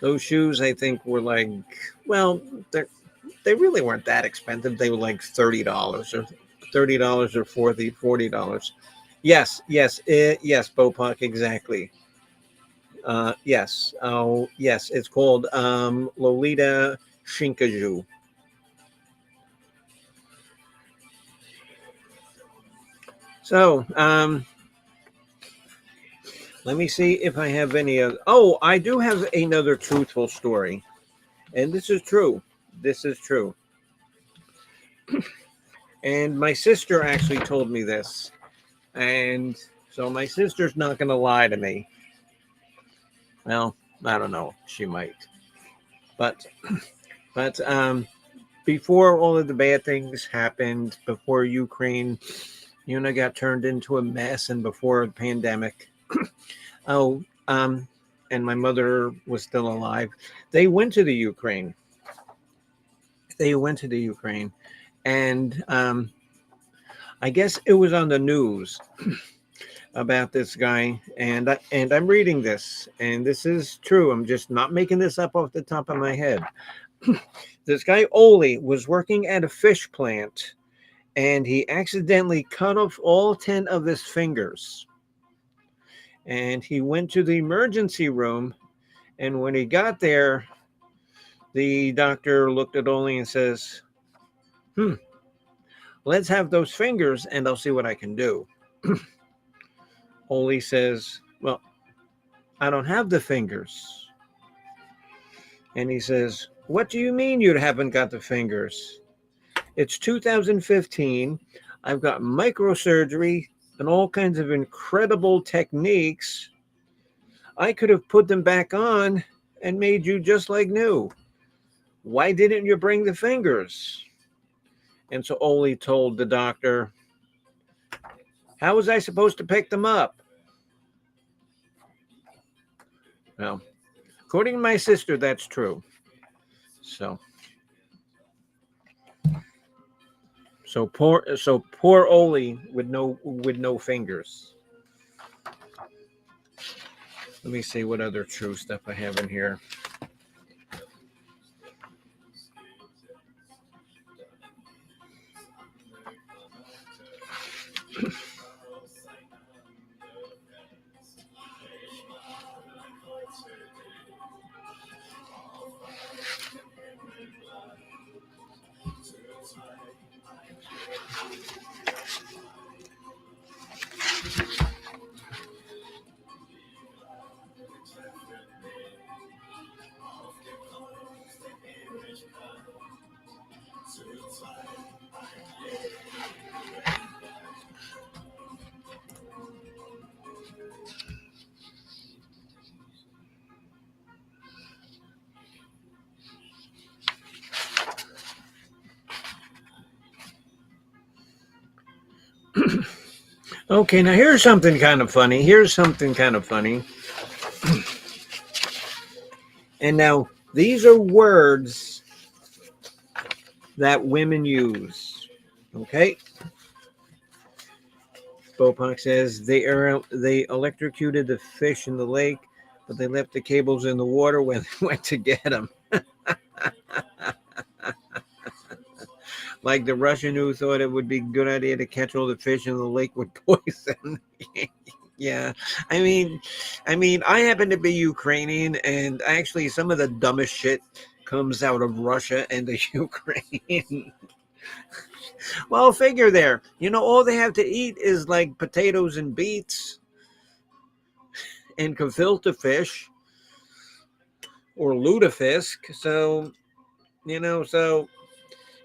Those shoes I think were like, well, they really weren't that expensive. They were like $30 or $40. Yes, Bopak, exactly. Yes. Oh, yes. It's called Lolita Shinkaju. So, let me see if I have any other. Oh, I do have another truthful story, and this is true. This is true. And my sister actually told me this, and so my sister's not going to lie to me. Well, I don't know. She might, but but before all of the bad things happened, before Ukraine, got turned into a mess, and before the pandemic, oh, and my mother was still alive. They went to the Ukraine. They went to the Ukraine, and I guess it was on the news about this guy, and I'm reading this, and this is true. I'm just not making this up off the top of my head. This guy Oli was working at a fish plant, and he accidentally cut off all 10 of his fingers. And he went to the emergency room, and when he got there, the doctor looked at Oli and says, let's have those fingers and I'll see what I can do. Oli says, well, I don't have the fingers. And he says, what do you mean you haven't got the fingers? It's 2015. I've got microsurgery and all kinds of incredible techniques. I could have put them back on and made you just like new. Why didn't you bring the fingers? And so Oli told the doctor, how was I supposed to pick them up? Well, according to my sister, that's true. So poor Oli with no fingers. Let me see what other true stuff I have in here. Okay, now here's something kind of funny. And now these are words that women use. Okay. Bopak says they electrocuted the fish in the lake, but they left the cables in the water when they went to get them. Like the Russian who thought it would be a good idea to catch all the fish in the lake with poison. Yeah, I happen to be Ukrainian, and actually, some of the dumbest shit comes out of Russia and the Ukraine. Well, figure there. All they have to eat is like potatoes and beets and gefilte fish or lutefisk. So,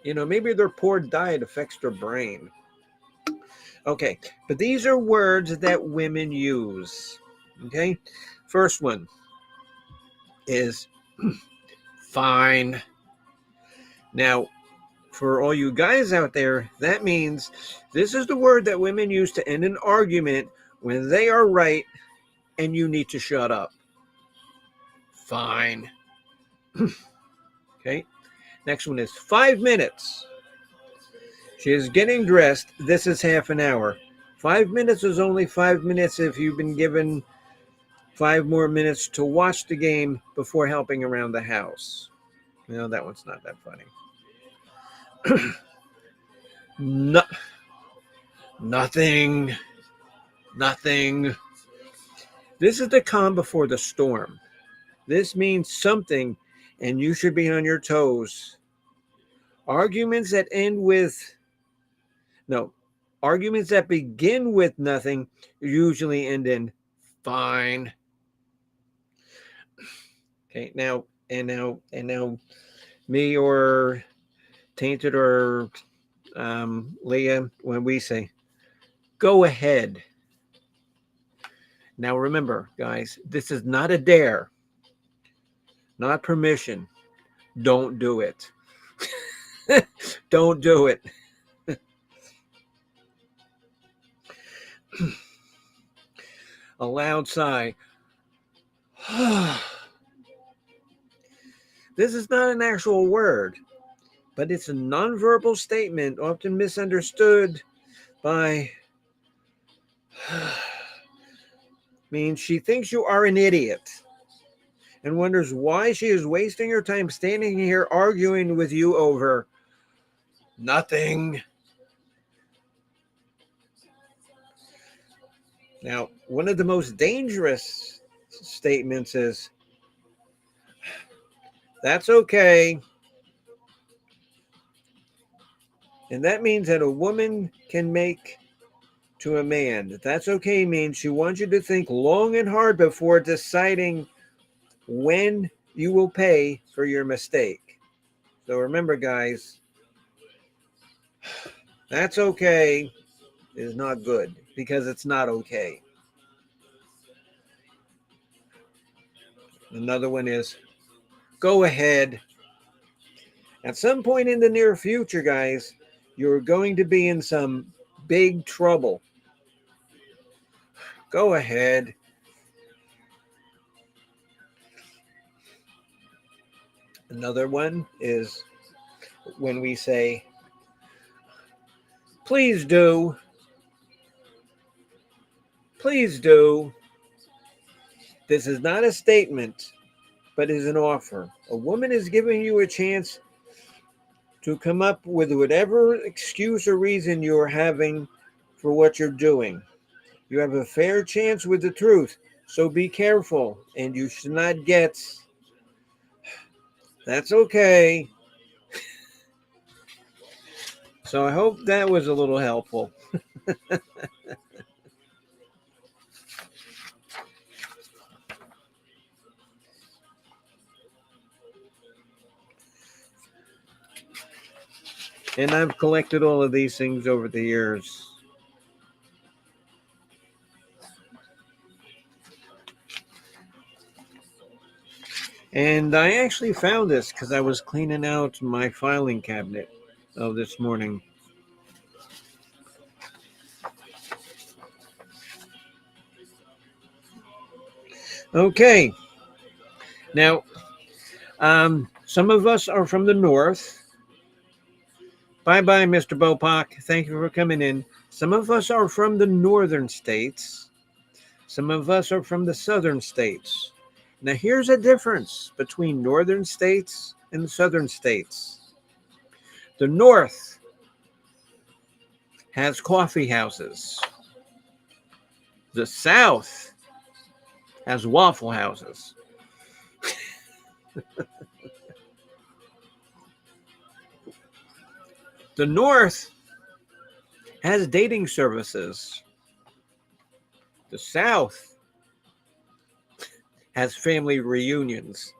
maybe their poor diet affects their brain. Okay, but these are words that women use. Okay, first one is Fine. Now, for all you guys out there, that means this is the word that women use to end an argument when they are right and you need to shut up. Fine. Okay. Next one is 5 minutes. She is getting dressed. This is half an hour. 5 minutes is only 5 minutes if you've been given 5 more minutes to watch the game before helping around the house. No, that one's not that funny. No, nothing. Nothing. This is the calm before the storm. This means something, and you should be on your toes. Arguments that end with no, arguments that begin with nothing usually end in fine. Okay, now, me or Tainted or Leah, when we say, go ahead. Now remember, guys, this is not a dare, not permission. Don't do it. Don't do it. A loud sigh. This is not an actual word, but it's a nonverbal statement often misunderstood by means she thinks you are an idiot and wonders why she is wasting her time standing here arguing with you over nothing. Now, one of the most dangerous statements is, that's okay. And that means that a woman can make to a man. That's okay means she wants you to think long and hard before deciding when you will pay for your mistake. So remember, guys, that's okay is not good because it's not okay. Another one is, go ahead. At some point in the near future, guys, you're going to be in some big trouble. Go ahead. Another one is when we say, please do. Please do. This is not a statement, but is an offer. A woman is giving you a chance to come up with whatever excuse or reason you're having for what you're doing. You have a fair chance with the truth, so be careful, and you should not get, that's okay. So I hope that was a little helpful. And I've collected all of these things over the years. And I actually found this because I was cleaning out my filing cabinet this morning. Okay. Now, some of us are from the north. Bye-bye, Mr. Bopak. Thank you for coming in. Some of us are from the northern states. Some of us are from the southern states. Now, here's a difference between northern states and southern states. The north has coffee houses. The south has waffle houses. The north has dating services. The south has family reunions.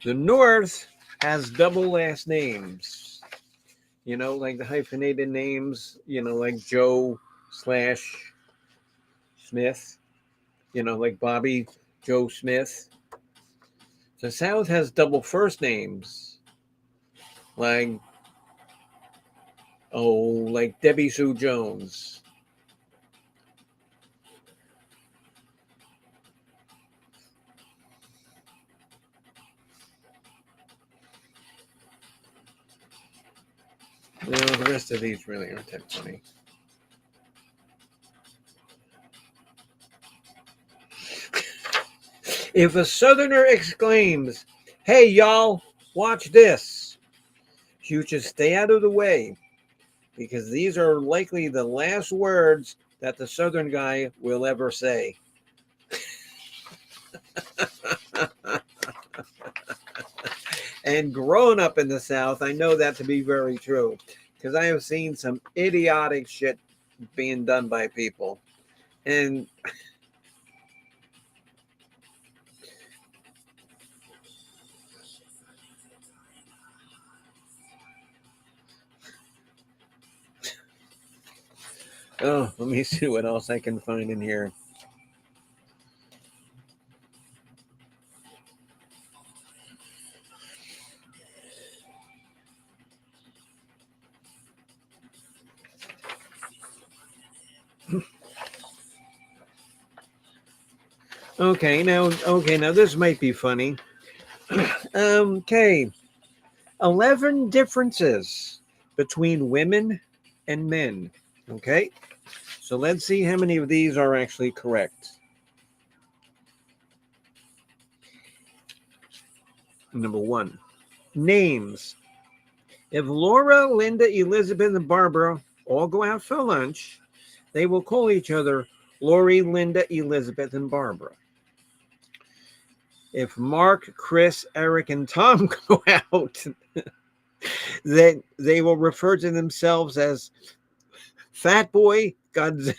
The North has double last names. Like the hyphenated names, like Joe slash Smith, like Bobby Joe Smith. The South has double first names, like, like Debbie Sue Jones. No, the rest of these really aren't that funny. If a Southerner exclaims, "Hey, y'all, watch this," you should stay out of the way, because these are likely the last words that the Southern guy will ever say. And growing up in the South, I know that to be very true, because I have seen some idiotic shit being done by people. And let me see what else I can find in here. Okay, now this might be funny. Okay. 11 differences between women and men. Okay. So let's see how many of these are actually correct. Number 1, names. If Laura, Linda, Elizabeth, and Barbara all go out for lunch, they will call each other Lori, Linda, Elizabeth, and Barbara. If Mark, Chris, Eric, and Tom go out, then they will refer to themselves as Fat Boy, Godzilla.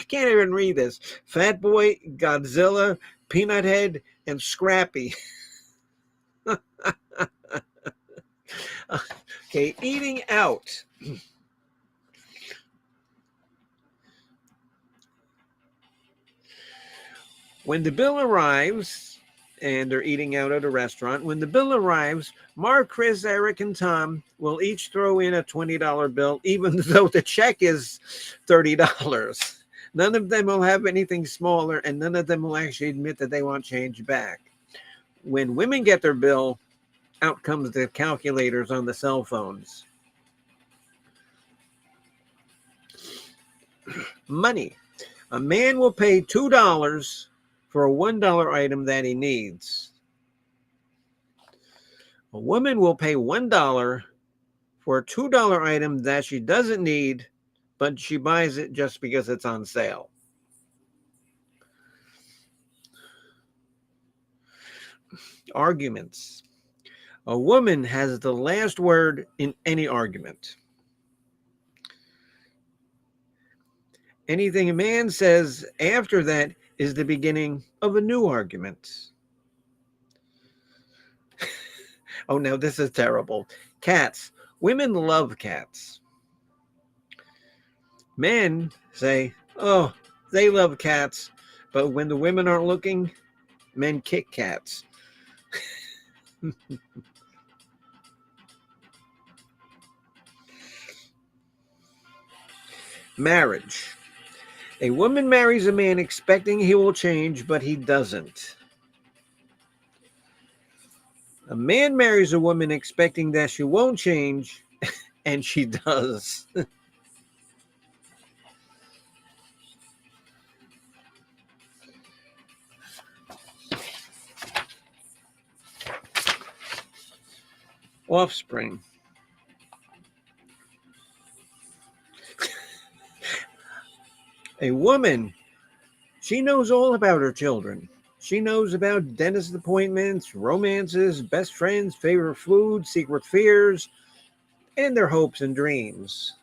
Can't even read this. Fat Boy, Godzilla, Peanut Head, and Scrappy. Okay, eating out. When the bill arrives, and they're eating out at a restaurant, when the bill arrives, Mark, Chris, Eric, and Tom will each throw in a $20 bill, even though the check is $30. None of them will have anything smaller, and none of them will actually admit that they want change back. When women get their bill, out comes the calculators on the cell phones. Money. A man will pay $2 for a $1 item that he needs. A woman will pay $1 for a $2 item that she doesn't need, but she buys it just because it's on sale. Arguments. A woman has the last word in any argument. Anything a man says after that is the beginning of a new argument. Oh, no, this is terrible. Cats. Women love cats. Men say, oh, they love cats, but when the women aren't looking, men kick cats. Marriage. A woman marries a man expecting he will change, but he doesn't. A man marries a woman expecting that she won't change, and she does. Offspring. A woman, she knows all about her children. She knows about dentist appointments, romances, best friends, favorite food, secret fears, and their hopes and dreams.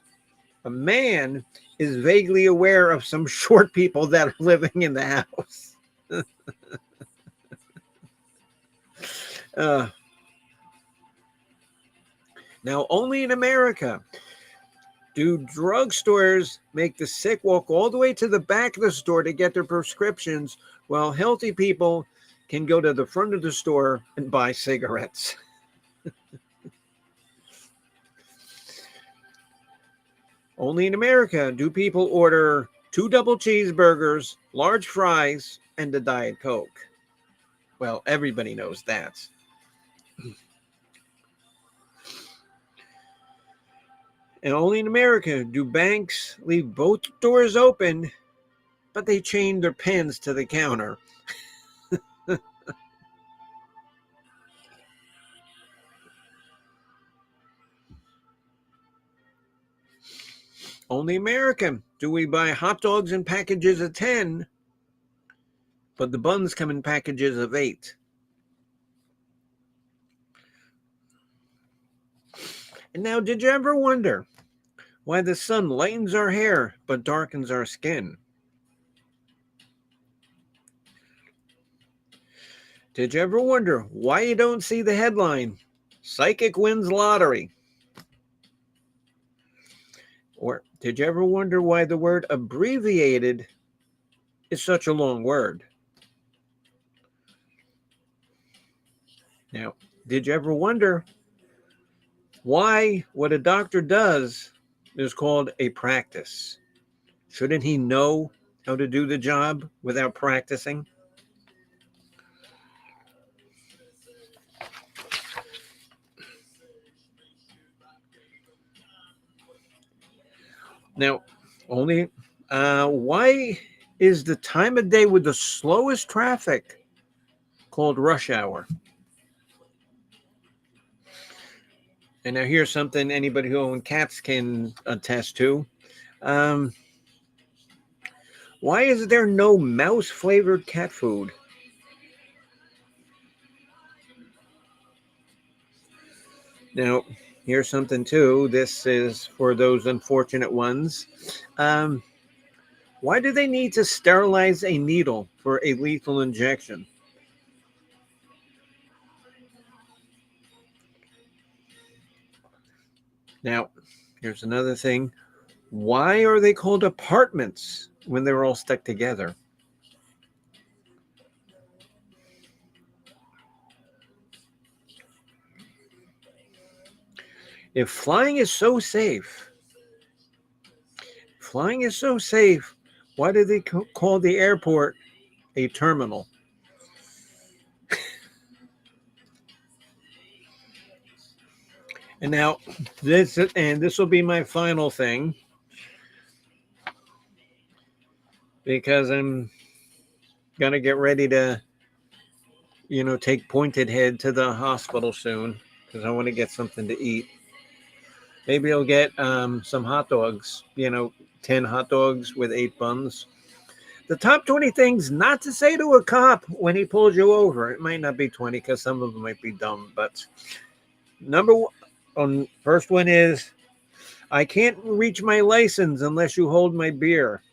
A man is vaguely aware of some short people that are living in the house. Now, only in America do drugstores make the sick walk all the way to the back of the store to get their prescriptions, while healthy people can go to the front of the store and buy cigarettes. Only in America do people order 2 double cheeseburgers, large fries, and a Diet Coke. Well, everybody knows that. And only in America do banks leave both doors open, but they chain their pens to the counter. Only America do we buy hot dogs in packages of 10, but the buns come in packages of 8. And now, did you ever wonder why the sun lightens our hair but darkens our skin? Did you ever wonder why you don't see the headline, Psychic Wins Lottery? Or did you ever wonder why the word abbreviated is such a long word? Now, did you ever wonder why what a doctor does is called a practice? Shouldn't he know how to do the job without practicing? Now, why is the time of day with the slowest traffic called rush hour? And now here's something anybody who owns cats can attest to. Why is there no mouse-flavored cat food? Now, here's something too. This is for those unfortunate ones. Why do they need to sterilize a needle for a lethal injection? Now, here's another thing. Why are they called apartments when they're all stuck together? If flying is so safe, why do they call the airport a terminal? And now this will be my final thing, because I'm gonna get ready to, take Pointed Head to the hospital soon because I want to get something to eat. Maybe I'll get some hot dogs, 10 hot dogs with 8 buns. The top 20 things not to say to a cop when he pulls you over. It might not be 20 because some of them might be dumb, but first one is, I can't reach my license unless you hold my beer.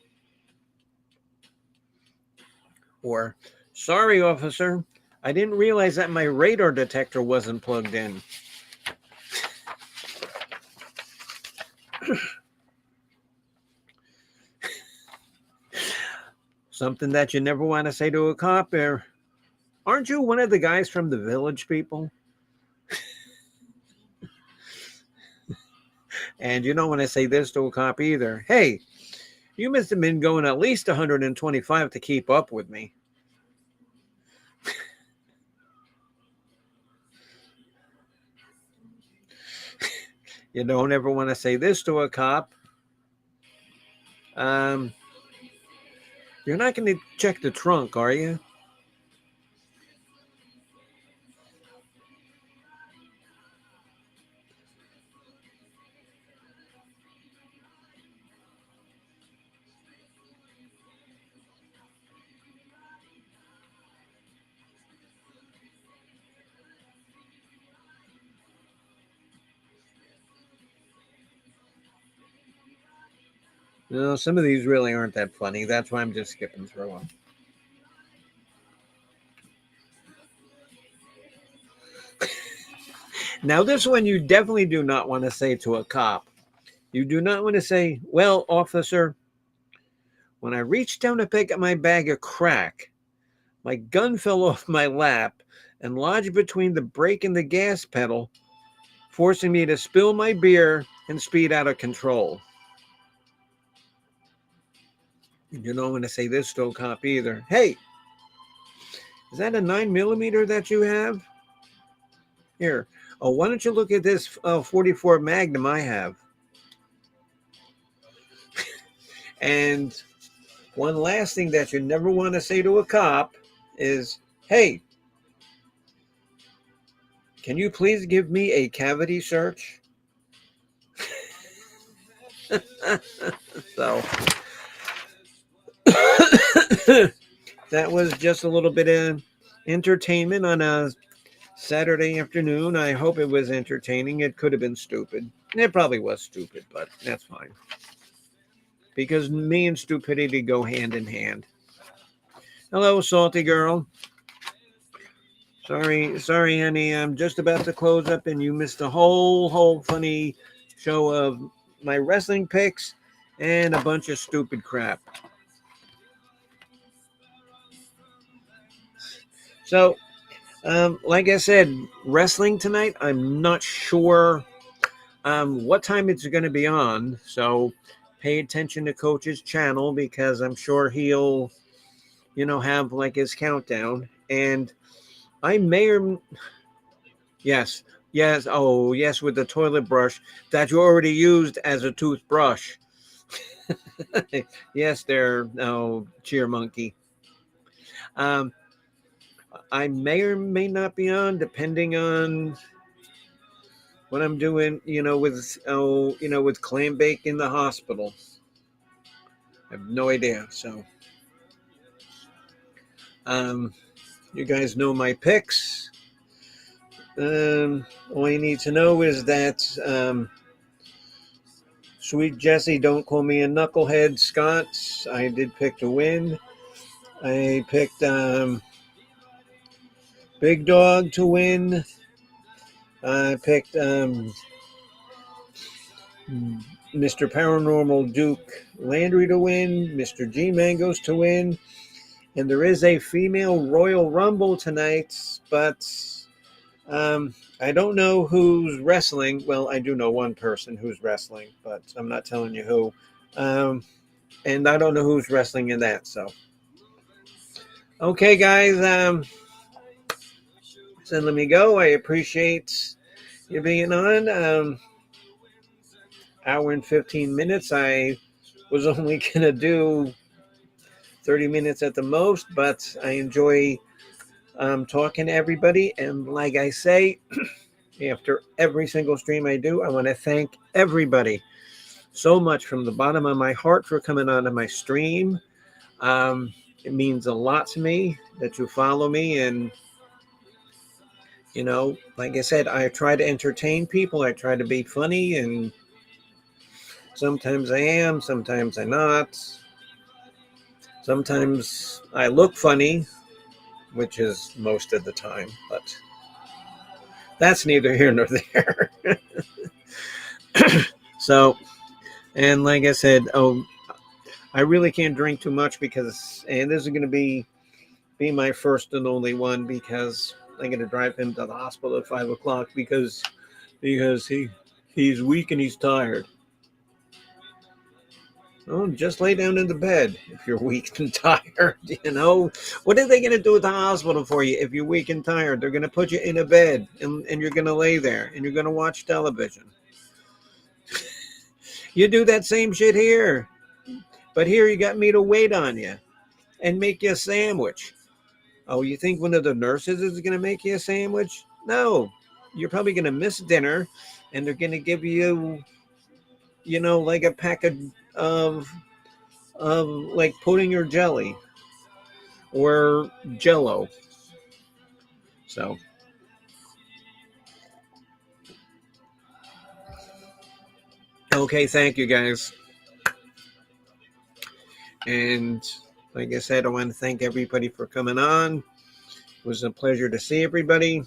Or, sorry, officer, I didn't realize that my radar detector wasn't plugged in. Something that you never want to say to a cop, aren't you one of the guys from the Village People? And you don't want to say this to a cop either. Hey, you must have been going at least 125 to keep up with me. You don't ever want to say this to a cop. You're not going to check the trunk, are you? No, some of these really aren't that funny. That's why I'm just skipping through them. Now, this one you definitely do not want to say to a cop. You do not want to say, well, officer, when I reached down to pick up my bag of crack, my gun fell off my lap and lodged between the brake and the gas pedal, forcing me to spill my beer and speed out of control. You don't want to say this to a cop either. Hey, is that a 9mm that you have? Here. Oh, why don't you look at this 44 Magnum I have? And one last thing that you never want to say to a cop is, hey, can you please give me a cavity search? So that was just a little bit of entertainment on a Saturday afternoon. I hope it was entertaining. It could have been stupid. It probably was stupid, but that's fine. Because me and stupidity go hand in hand. Hello, salty girl. Sorry, honey. I'm just about to close up and you missed a whole funny show of my wrestling picks and a bunch of stupid crap. So, like I said, wrestling tonight, I'm not sure what time it's going to be on. So pay attention to Coach's channel because I'm sure he'll, have like his countdown. And I may or yes, oh yes, with the toilet brush that you already used as a toothbrush. Yes, there, no cheer monkey. I may or may not be on, depending on what I'm doing. With clam bake in the hospital. I have no idea. So, you guys know my picks. All you need to know is that Sweet Jessie, don't call me a knucklehead, Scott. I did pick to win. I picked Big Dog to win. I picked Mr. Paranormal Duke Landry to win. Mr. G Mangos to win. And there is a female Royal Rumble tonight, but I don't know who's wrestling. Well, I do know one person who's wrestling, but I'm not telling you who. And I don't know who's wrestling in that. So, okay, guys. So let me go. I appreciate you being on. Hour and 15 minutes. I was only gonna do 30 minutes at the most, but I enjoy talking to everybody. And like I say, after every single stream I do, I want to thank everybody so much from the bottom of my heart for coming onto my stream. It means a lot to me that you follow me. And, like I said, I try to entertain people. I try to be funny. And sometimes I am, sometimes I'm not. Sometimes I look funny, which is most of the time. But that's neither here nor there. So, and like I said, I really can't drink too much and this is going to be my first and only one because I'm going to drive him to the hospital at 5:00 because he's weak and he's tired. Oh, just lay down in the bed if you're weak and tired. What are they going to do at the hospital for you if you're weak and tired? They're going to put you in a bed and you're going to lay there and you're going to watch television. You do that same shit here. But here you got me to wait on you and make you a sandwich. Oh, you think one of the nurses is going to make you a sandwich? No. You're probably going to miss dinner and they're going to give you, like a pack of like pudding or jelly or Jello. So, okay, thank you guys. And like I said, I want to thank everybody for coming on. It was a pleasure to see everybody.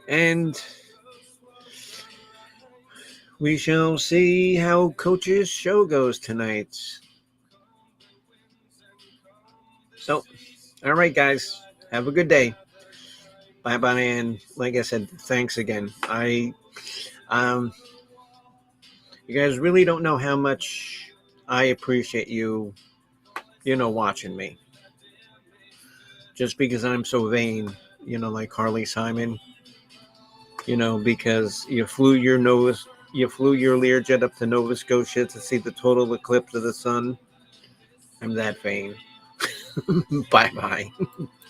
And we shall see how Coach's show goes tonight. So, all right, guys, have a good day. Bye bye, and like I said, thanks again. Um, you guys really don't know how much I appreciate you, watching me. Just because I'm so vain, like Carly Simon, because you flew your Learjet up to Nova Scotia to see the total eclipse of the sun. I'm that vain. Bye bye.